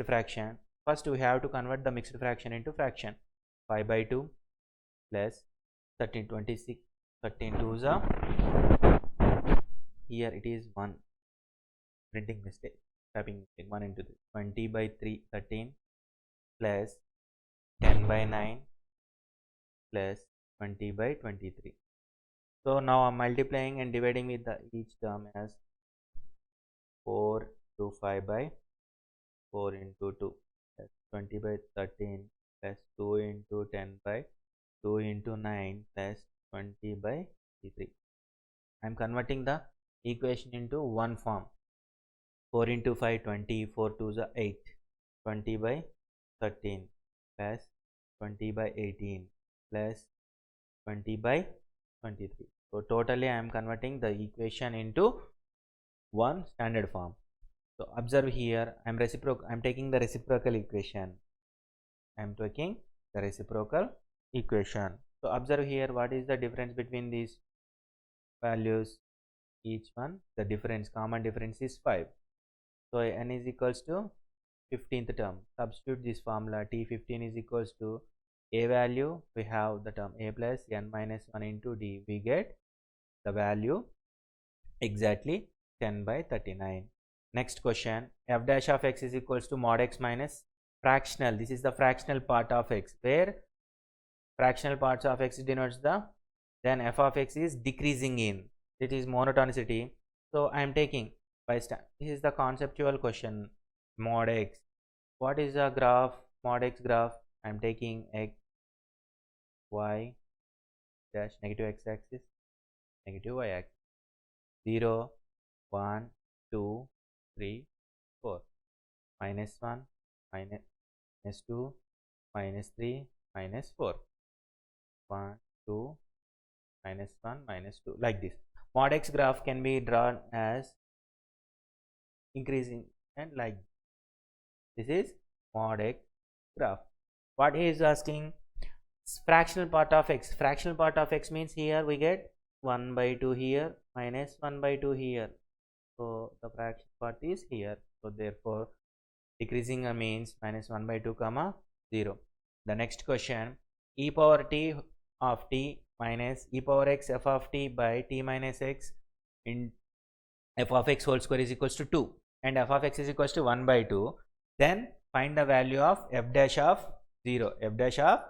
fraction. First we have to convert the mixed fraction into fraction. 5 by 2 plus 13 26. 13 2s are, here it is 1, printing mistake, typing mistake, 1 into 3. 20 by 3 13 plus 10 by 9 plus 20 by 23. So now I'm multiplying and dividing with the each term as 4 to 5 by 4 into 2 plus 20 by 13 plus 2 into 10 by 2 into 9 plus 20 by 3. I am converting the equation into one form. 4 into 5 20, 4 2s are 8, 20 by 13 plus 20 by 18 plus 20 by 23. So totally I am converting the equation into one standard form. So observe here, I am taking the reciprocal equation. So observe here, what is the difference between these values? Each one, the difference, common difference is 5. So n is equals to 15th term. Substitute this formula. T15 is equals to a value. We have the term a plus n minus 1 into d. We get the value exactly 10 by 39. Next question. F dash of x is equals to mod x minus fractional. This is the fractional part of x, where fractional parts of x denotes the, then f of x is decreasing in. It is monotonicity. So I am taking this is the conceptual question. Mod x. What is the graph? Mod x graph. I am taking x, y dash, negative x axis, negative y axis. 0, 1, 2, 3, 4. Minus 1, minus 2, minus 3, minus 4. 1, 2, minus 1, minus 2, like this. Mod x graph can be drawn as increasing and like this is mod x graph. What he is asking, fractional part of x. Fractional part of x means here we get 1 by 2 here minus 1 by 2 here. So the fraction part is here. So therefore decreasing means minus 1 by 2 comma 0. The next question, e power t of t minus e power x f of t by t minus x in f of x whole square is equals to 2 and f of x is equals to 1 by 2. Then find the value of f dash of 0. F dash of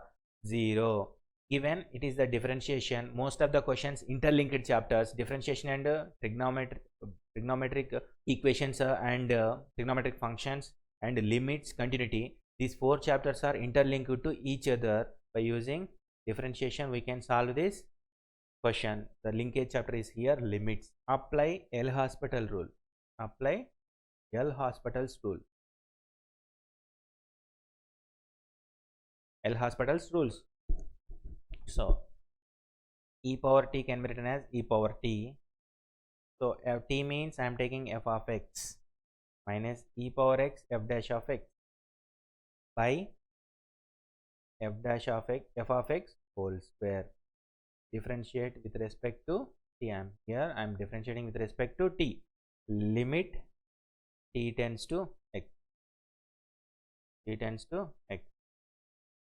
0. Given it is the differentiation, most of the questions interlinked chapters, differentiation and trigonometric equations and trigonometric functions and limits, continuity. These 4 chapters are interlinked to each other. By using differentiation we can solve this question. The linkage chapter is here, limits. Apply L'Hospital rule. Apply L'Hospital's rule. L'Hospital's rules. So e power t can be written as e power t. So f t means I am taking f of x minus e power x f dash of x by f dash of x f of x whole square. Differentiate with respect to t. Here I am differentiating with respect to t. Limit t tends to x. T tends to x.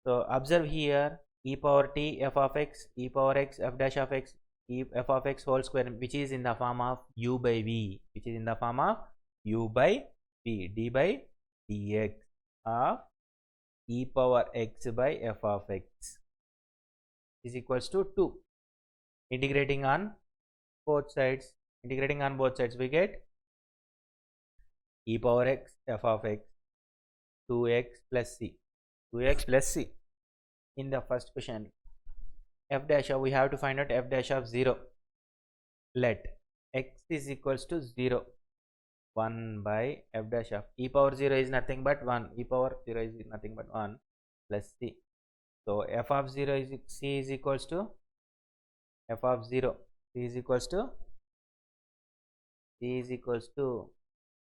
So observe here e power t f of x, e power x f dash of x, f of x whole square, which is in the form of u by v, which is in the form of u by v, d by dx of e power x by f of x is equals to 2. Integrating on both sides, we get e power x f of x 2x plus c, 2x plus c. In the first question, f dash of, we have to find out f dash of 0. Let x is equals to 0, 1 by f dash of e power 0 is nothing but 1, e power 0 is nothing but 1 plus c. So f of 0 is c is equals to f of 0, c is equals to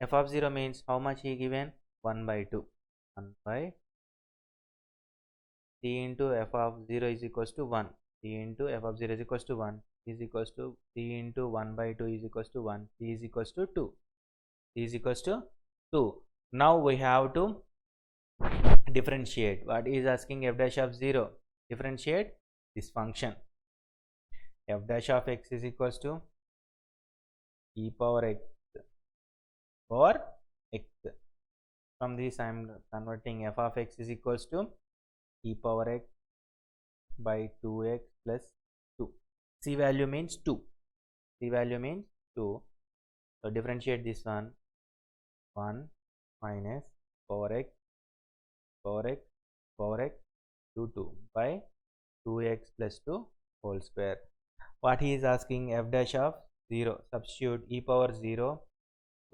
f of 0 means how much he given? 1 by 2, 1 by c into f of 0 is equals to 1, c into f of 0 is equals to 1, is equals to c into 1 by 2 is equals to 1, c is equals to 2, c is equals to 2. Now we have to differentiate. What is asking? F dash of 0. Differentiate this function. F dash of x is equals to e power x or x. From this I am converting f of x is equals to e power x by 2x plus 2. C value means 2. C value means 2. So differentiate this one. 1 minus power x 2 by 2x plus 2 whole square. What he is asking? F dash of 0. Substitute e power 0,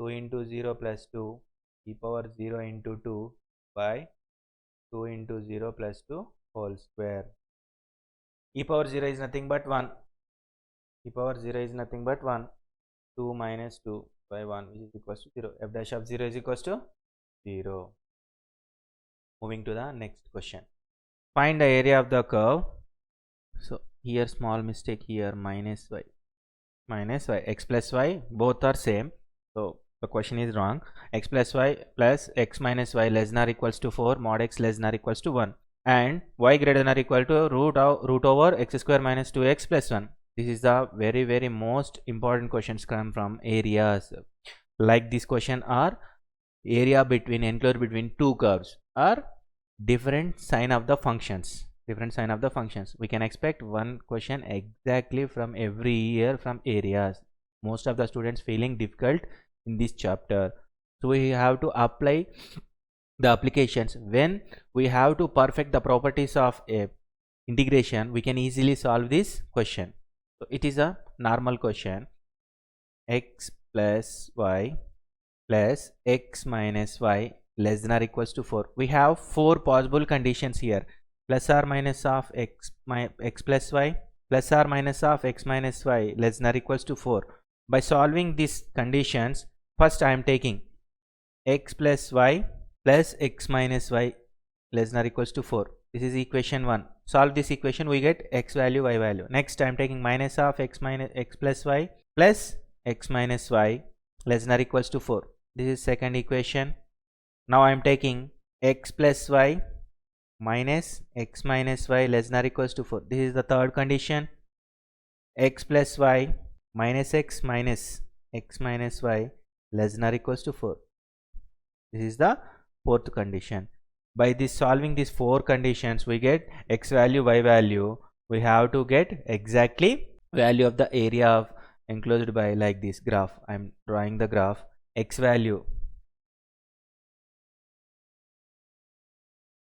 2 into 0 plus 2, e power 0 into 2 by 2 into 0 plus 2 whole square. E power 0 is nothing but 1. E power 0 is nothing but 1. 2 minus 2 by 1, which is equals to 0. F dash of 0 is equals to 0. Moving to the next question. Find the area of the curve. So here small mistake here, minus y, x plus y, both are same. So the question is wrong. X plus y plus x minus y less than or equals to 4, mod x less than or equals to 1, and y greater than or equal to root over x square minus 2x plus 1. This is the very most important questions come from areas. Like this question are area between enclosure between two curves or different sign of the functions. We can expect one question exactly from every year from areas. Most of the students feeling difficult in this chapter. So we have to apply the applications. When we have to perfect the properties of a integration, we can easily solve this question. So it is a normal question. X plus y plus x minus y less than or equals to 4. We have 4 possible conditions here. Plus or minus of x plus y, plus or minus of x minus y less than or equals to 4. By solving these conditions, first I am taking x plus y plus x minus y less than or equals to 4. This is equation 1. Solve this equation, we get x value, y value. Next, I am taking minus of x plus y plus x minus y less than or equals to 4. This is second equation. Now I am taking x plus y minus x minus y less than or equals to 4. This is the third condition. X plus y minus x minus y less than or equals to 4. This is the fourth condition. By this solving these four conditions, we get x value, y value. We have to get exactly value of the area of enclosed by, like this graph. I am drawing the graph. X value,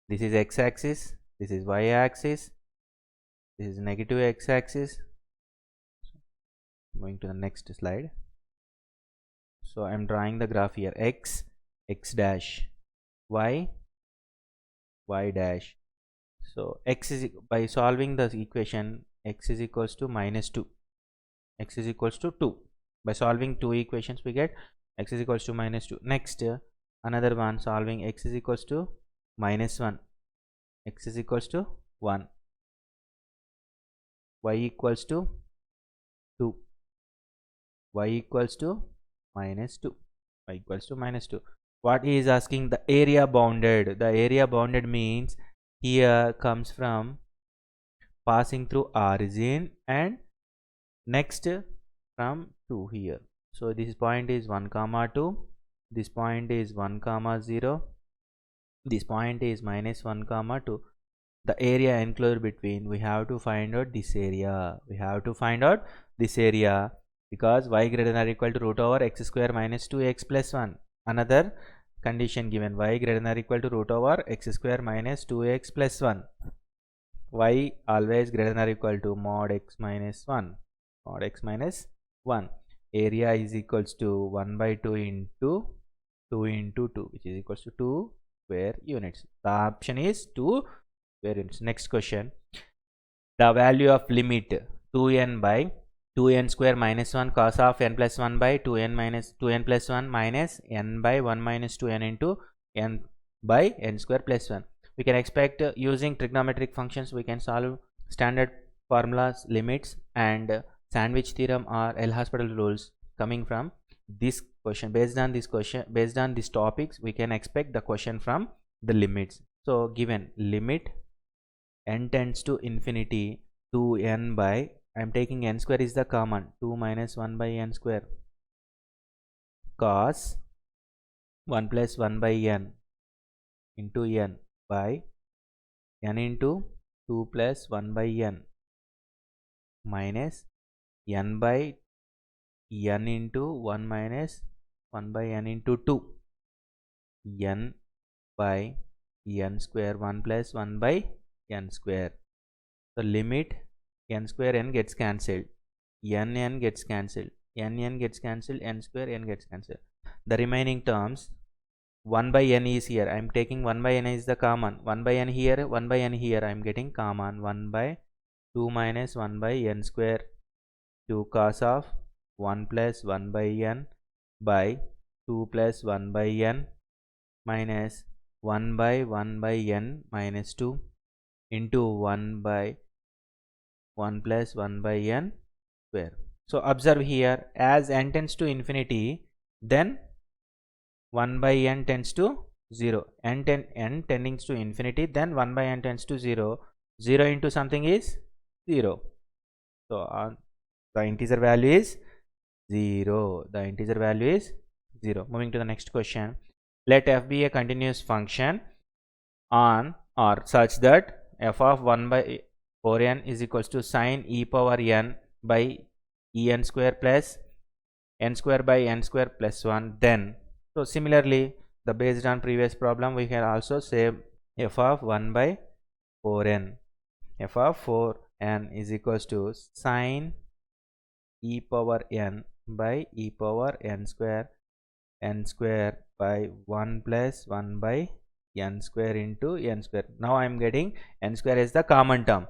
this is x axis, this is y axis, this is negative x axis. Moving to the next slide. So I am drawing the graph here. X dash, y dash. So x is, by solving the equation, x is equals to minus 2, x is equals to 2. By solving two equations, we get x is equals to minus 2. Next, another one, solving x is equals to minus 1, x is equals to 1, y equals to 2, y equals to minus 2, y equals to minus 2. What he is asking, the area bounded. The area bounded means here comes from passing through origin and next from 2 here. So this point is 1 comma 2, this point is 1 comma 0, this point is minus 1 comma 2. The area enclosed between, we have to find out this area. We have to find out this area because y greater than or equal to root over x square minus 2x plus 1. Another condition given, y greater than or equal to root over x square minus 2x plus 1. Y always greater than or equal to mod x minus 1. Mod x minus 1. Area is equals to 1 by 2 into 2 into 2, which is equals to 2 square units. The option is 2 square units. Next question. The value of limit 2n by 2n square minus 1 cos of n plus 1 by 2n plus 1 minus n by 1 minus 2n into n by n square plus 1. We can expect using trigonometric functions, we can solve standard formulas, limits and sandwich theorem or L'Hospital rules coming from this question. Based on these topics, we can expect the question from the limits. So given limit n tends to infinity 2n by, I am taking n square is the common, 2 minus 1 by n square cos 1 plus 1 by n into n by n into 2 plus 1 by n minus n by n into 1 minus 1 by n into 2 n by n square 1 plus 1 by n square. So limit n square n gets cancelled, n gets cancelled, n gets cancelled, n square n gets cancelled. The remaining terms, 1 by n is here. I am taking 1 by n is the common. 1 by n here, 1 by n here. I am getting common. 1 by 2 minus 1 by n square, 2 cos of 1 plus 1 by n by 2 plus 1 by n minus 1 by n minus 2 into 1 by 1 plus 1 by n square. So observe here, as n tends to infinity, then 1 by n tends to 0. n tending to infinity, then 1 by n tends to 0. 0 into something is 0. So the integer value is 0. The integer value is 0. Moving to the next question. Let f be a continuous function on or such that f of 1 by 4n is equals to sine e power n by en square plus n square by n square plus 1. Then, so similarly, the based on previous problem, we can also say f of 1 by 4n. f of 4n is equals to sine e power n by e power n square by 1 plus 1 by n square into n square. Now I am getting n square is the common term.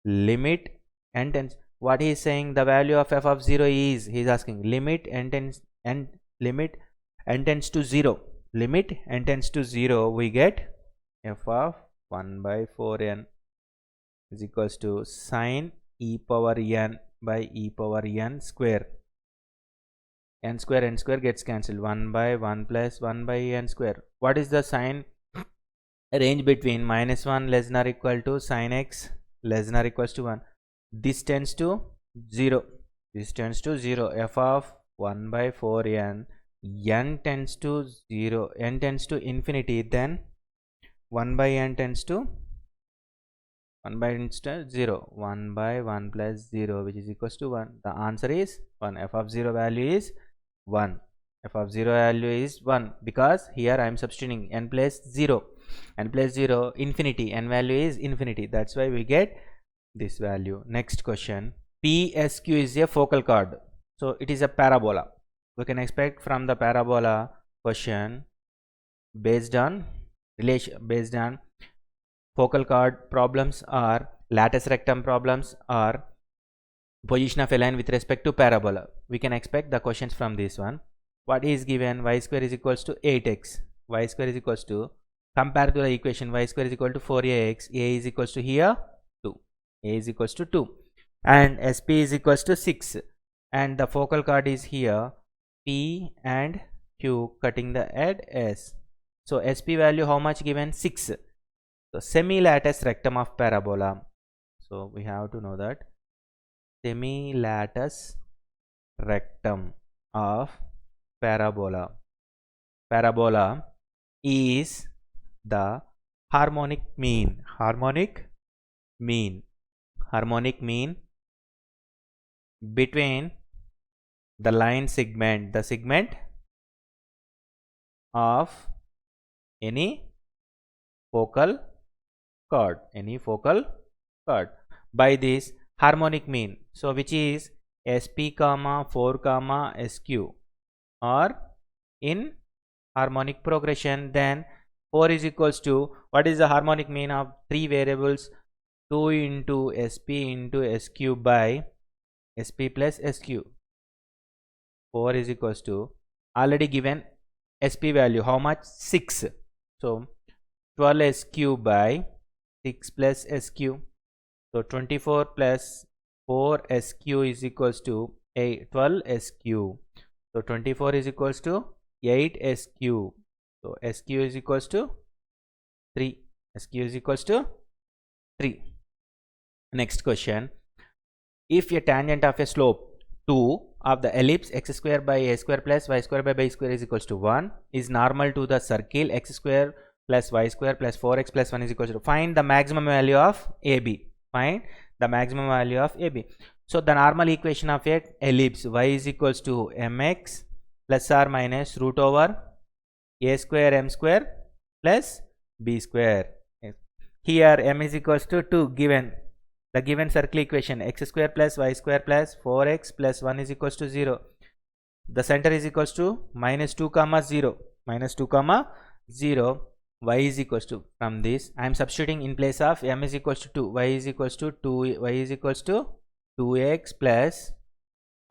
Limit n tends, what he is saying, the value of f of 0 is, he is asking limit n tends to 0. Limit n tends to 0, we get f of 1 by 4n is equals to sine e power n by e power n square. N square gets cancelled. 1 by 1 plus 1 by n square. What is the sign range between -1 less than or equal to sin x less than or equals to 1? This tends to 0. This tends to 0. F of 1 by 4n, n tends to 0, n tends to infinity, then 1 by n tends to 1 by n to 0. 1 by 1 plus 0, which is equals to 1. The answer is 1. F of 0 value is 1. F of 0 value is 1 because here I am substituting n plus 0. N plus 0 infinity, n value is infinity. That's why we get this value. Next question. PSQ is a focal chord. So it is a parabola. We can expect from the parabola question based on focal chord problems or lattice rectum problems or position of a line with respect to parabola. We can expect the questions from this one. What is given? Y square is equals to 8x. Y square is equals to, compared to the equation, y square is equal to 4ax. A is equals to here 2. A is equals to 2. And SP is equals to 6. And the focal chord is here P and Q, cutting the head S. So SP value how much given? 6. So semi-lattice rectum of parabola. So we have to know that semi-lattice rectum of parabola. Parabola is the harmonic mean. Harmonic mean between the line segment, the segment of any focal chord, by this harmonic mean. So which is SP comma 4 comma SQ or in harmonic progression. Then 4 is equals to, what is the harmonic mean of 3 variables? 2 into SP into SQ by SP plus SQ. 4 is equals to, already given SP value how much? 6. So 12 SQ by 6 plus SQ. So 24 plus 4 SQ is equals to 12 SQ. So 24 is equals to 8 SQ. So SQ is equals to 3. SQ is equals to 3. Next question. If a tangent of a slope 2 of the ellipse x square by a square plus y square by b square is equals to 1 is normal to the circle x square plus y square plus 4x plus 1 is equals to, find the maximum value of AB. Find the maximum value of AB. So the normal equation of a ellipse, y is equals to mx plus or minus root over a square m square plus b square. Here m is equals to 2 given. The given circle equation x square plus y square plus 4x plus 1 is equals to 0. The center is equals to minus 2 comma 0. Minus 2 comma 0. Y is equals to, from this I am substituting in place of m is equals to 2. Y is equals to 2. Y is equals to 2x plus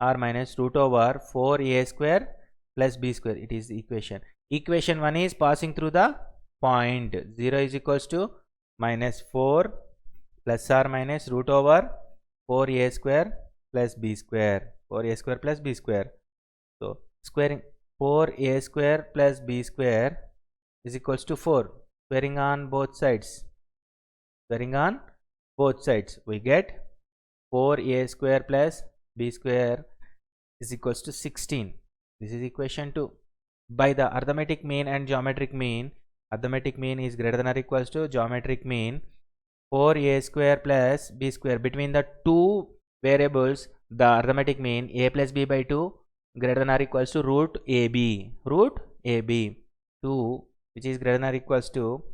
or minus root over 4a square plus b square. It is the equation. Equation 1 is passing through the point. 0 is equals to minus 4 plus or minus root over 4a square plus b square. 4a square plus b square. So squaring 4a square plus b square is equals to 4. Squaring on both sides. Squaring on both sides. We get 4a square plus b square is equals to 16. This is equation 2. By the arithmetic mean and geometric mean, arithmetic mean is greater than or equals to geometric mean 4a square plus b square. Between the two variables, the arithmetic mean a plus b by 2 greater than or equals to root ab. Root ab 2, which is greater than or equals to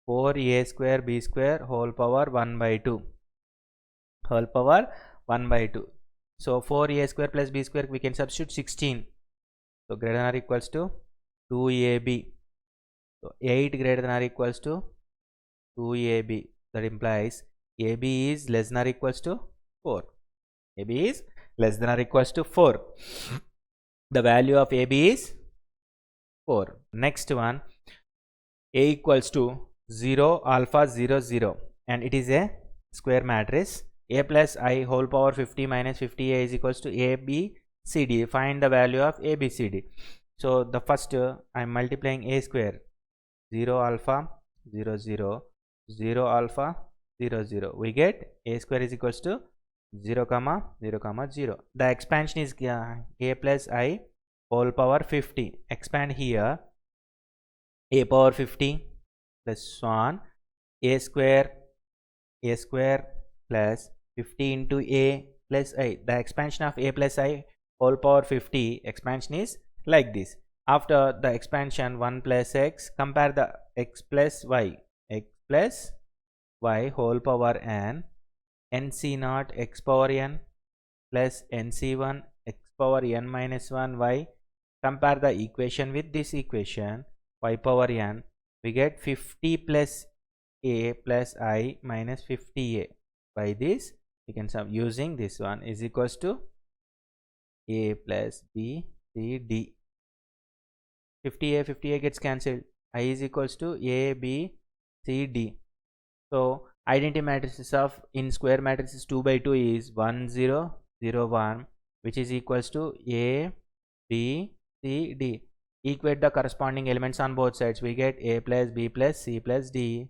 4a square b square whole power 1 by 2. Whole power 1 by 2. So 4a square plus b square we can substitute 16. So greater than or equals to 2ab. So 8 greater than or equals to 2ab. That implies AB is less than or equals to 4. AB is less than or equals to 4. The value of AB is 4. Next one, A equals to 0 alpha 0 0, and it is a square matrix. A plus I whole power 50 minus 50a is equals to a b c d. Find the value of a b c d. So the first I am multiplying a square, 0 alpha 0 0 0 alpha 0 0, we get a square is equals to 0 comma 0 comma 0. The expansion is a plus I whole power 50. Expand here, a power 50 plus 1, a square plus 50 into a plus I. The expansion of a plus I whole power 50 expansion is like this. After the expansion, 1 plus x, compare the x plus y whole power n, nc naught x power n plus nc1 x power n minus 1 y. Compare the equation with this equation, y power n, we get 50 plus a plus I minus 50a. By this we can sum using this one is equals to a plus b c d. 50a gets cancelled, I is equals to a b c d. So identity matrices of in square matrices 2 by 2 is 1 0 0 1, which is equals to a b c d. Equate the corresponding elements on both sides, we get a plus b plus c plus d,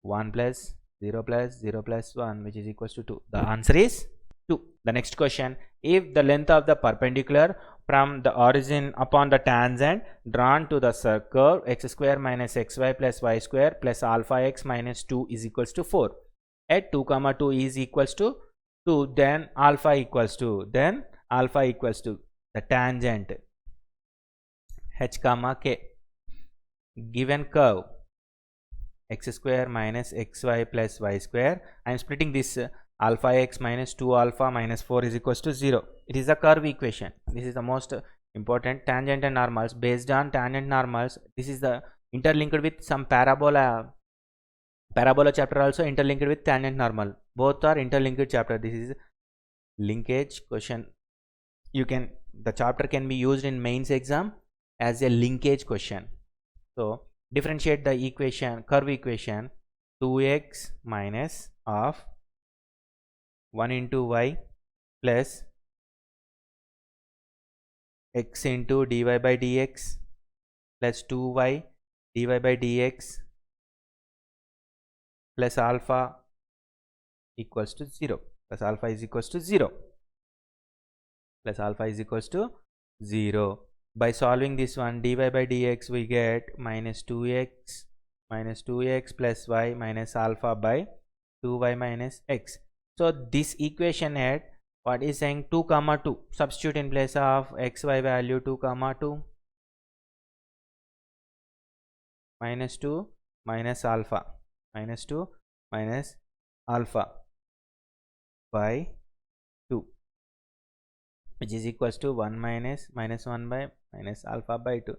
1 plus 0 plus 1, which is equals to 2. The answer is 2. The next question, if the length of the perpendicular from the origin upon the tangent drawn to the curve x square minus xy plus y square plus alpha x minus 2 is equals to 4, at 2 comma 2 is equals to 2, then alpha equals to the tangent h comma k. Given curve x square minus xy plus y square, I am splitting this alpha x minus 2 alpha minus 4 is equals to 0. It is a curve equation. This is the most important. Tangent and normals, based on tangent normals, this is the interlinked with some parabola chapter, also interlinked with tangent normal, both are interlinked chapter. This is linkage question. The chapter can be used in mains exam as a linkage question. So differentiate the equation, curve equation, 2x minus of 1 into y plus x into dy by dx plus 2y dy by dx plus alpha equals to 0, plus alpha is equals to 0, plus alpha is equals to 0. By solving this one, dy by dx, we get minus 2x plus y minus alpha by 2y minus x. So this equation had what is saying 2 comma 2, substitute in place of xy value 2 comma 2 minus 2 minus alpha by 2, which is equals to 1 minus 1 by minus alpha by 2.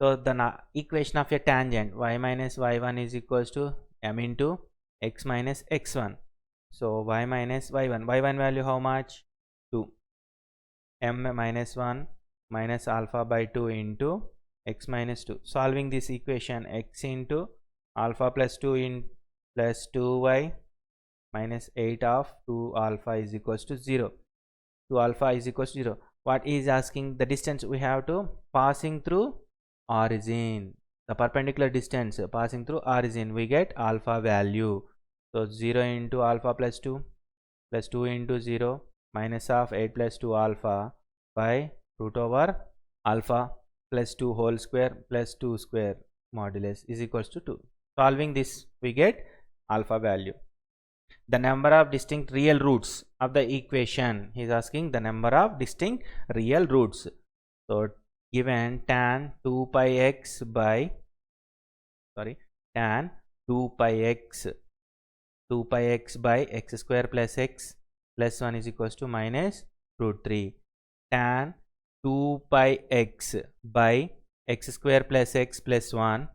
So the equation of a tangent y minus y1 is equals to m into x minus x1. So y minus y1 value how much? 2. M minus 1 minus alpha by 2 into x minus 2. Solving this equation, x into alpha plus 2 in plus 2y minus 8 of 2 alpha is equals to 0. 2 alpha is equals to 0. What is asking? The distance we have to passing through origin, the perpendicular distance passing through origin, we get alpha value. So 0 into alpha plus 2 into 0 minus of 8 plus 2 alpha by root over alpha plus 2 whole square plus 2 square modulus is equals to 2. Solving this, we get alpha value. The number of distinct real roots of the equation, he is asking the number of distinct real roots. So given tan 2 pi x by tan 2 pi x by x square plus x plus 1 is equals to minus root 3. Tan 2 pi x by x square plus x plus 1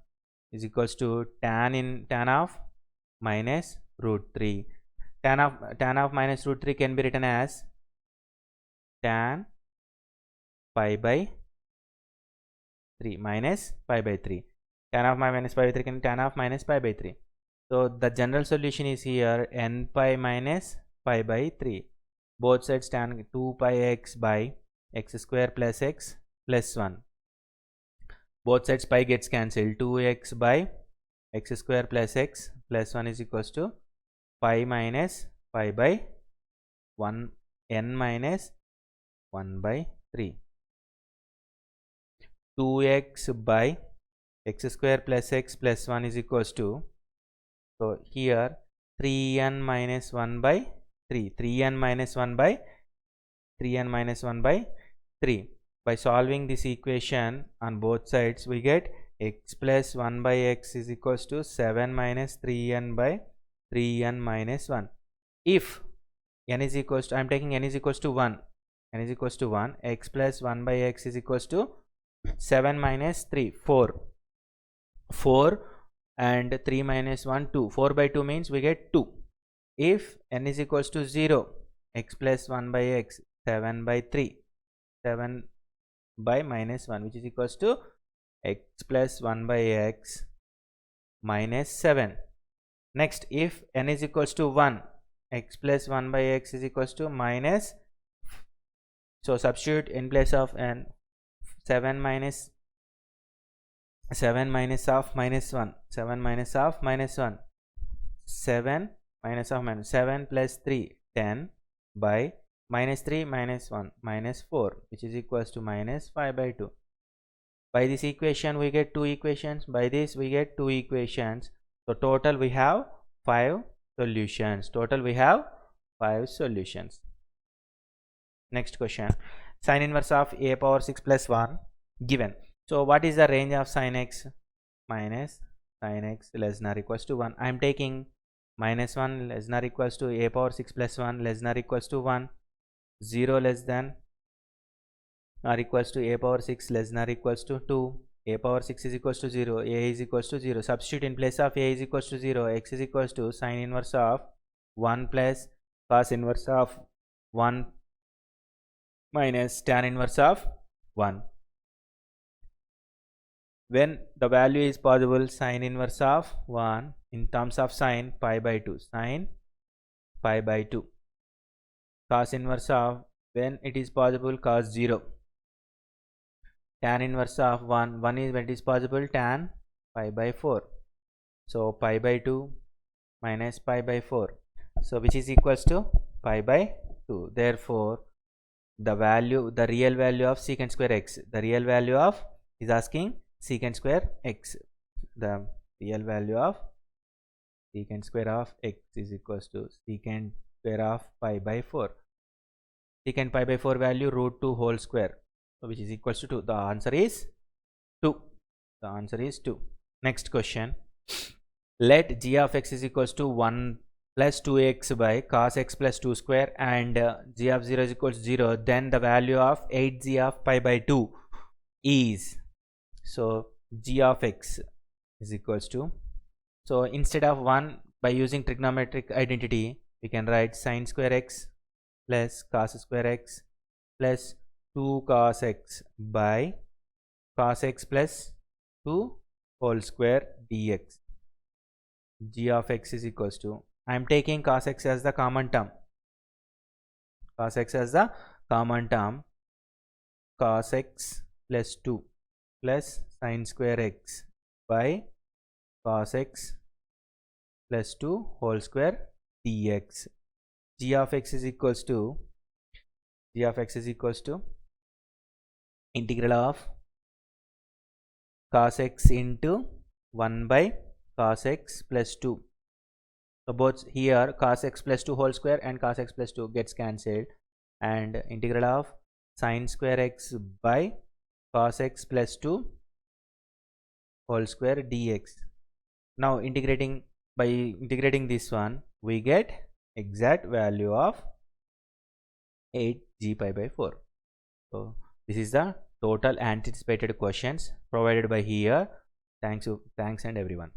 is equals to tan of minus root 3. Tan of minus root 3 can be written as tan pi by 3 minus pi by 3. tan of pi minus pi by 3 can tan of minus pi by 3. So the general solution is here n pi minus pi by 3. Both sides tan 2 pi x by x square plus x plus 1. Both sides pi gets cancelled. 2x by x square plus x plus 1 is equals to pi minus pi by 1 n minus 1 by 3. 2x by x square plus x plus 1 is equals to, so here 3n minus 1 by 3. 3n minus 1 by 3. By solving this equation on both sides, we get x plus 1 by x is equals to 7 minus 3n by 3n minus 1. If n is equals to, I am taking n is equals to 1. N is equals to 1. X plus 1 by x is equals to 7 minus 3, 4. 4 and 3 minus 1, 2. 4 by 2 means we get 2. If n is equals to 0, x plus 1 by x, 7 by 3. 7 by minus 1, which is equals to x plus 1 by x minus 7. Next, if n is equals to 1, x plus 1 by x is equals to minus, so substitute in place of n 7 minus of minus 1, 7 minus of minus 1, 7 minus of minus 7 plus 3, 10 by minus 3 minus 1 minus 4, which is equals to minus 5 by 2. By this equation we get 2 equations, by this we get 2 equations. So total we have 5 solutions. Next question, sin inverse of a power 6 plus 1 given. So what is the range of sin x? Minus sin x less than or equals to 1. I am taking minus 1 less than or equals to a power 6 plus 1 less than or equals to 1, 0 less than or equals to a power 6 less than or equals to 2, a power 6 is equals to 0, a is equals to 0. Substitute in place of a is equals to 0, x is equals to sin inverse of 1 plus cos inverse of 1 minus tan inverse of 1. When the value is possible, sin inverse of 1 in terms of sin pi by 2, sin pi by 2. Cos inverse of, when it is possible, cos 0. Tan inverse of 1 is when it is possible, tan pi by 4. So pi by 2 minus pi by 4, so which is equals to pi by 2. Therefore the real value of secant square x, the real value of is asking secant square x, the real value of secant square of x is equals to secant square of pi by 4. Secant pi by 4 value root 2 whole square, so which is equals to 2. The answer is 2. Next question, let g of x is equals to 1 plus 2x by cos x plus 2 square and g of 0 is equals to 0, then the value of 8g of pi by 2 is, so g of x is equals to, so instead of 1, by using trigonometric identity we can write sin square x plus cos square x plus 2 cos x by cos x plus 2 whole square dx. G of x is equals to, I am taking cos x as the common term, cos x plus 2 plus sin square x by cos x plus 2 whole square dx. G of x is equals to integral of cos x into 1 by cos x plus 2. So both here cos x plus 2 whole square and cos x plus 2 gets cancelled, and integral of sin square x by cos x plus 2 whole square dx. Now by integrating this one we get exact value of 8g pi by 4. So this is the total anticipated questions provided by here. Thanks and everyone.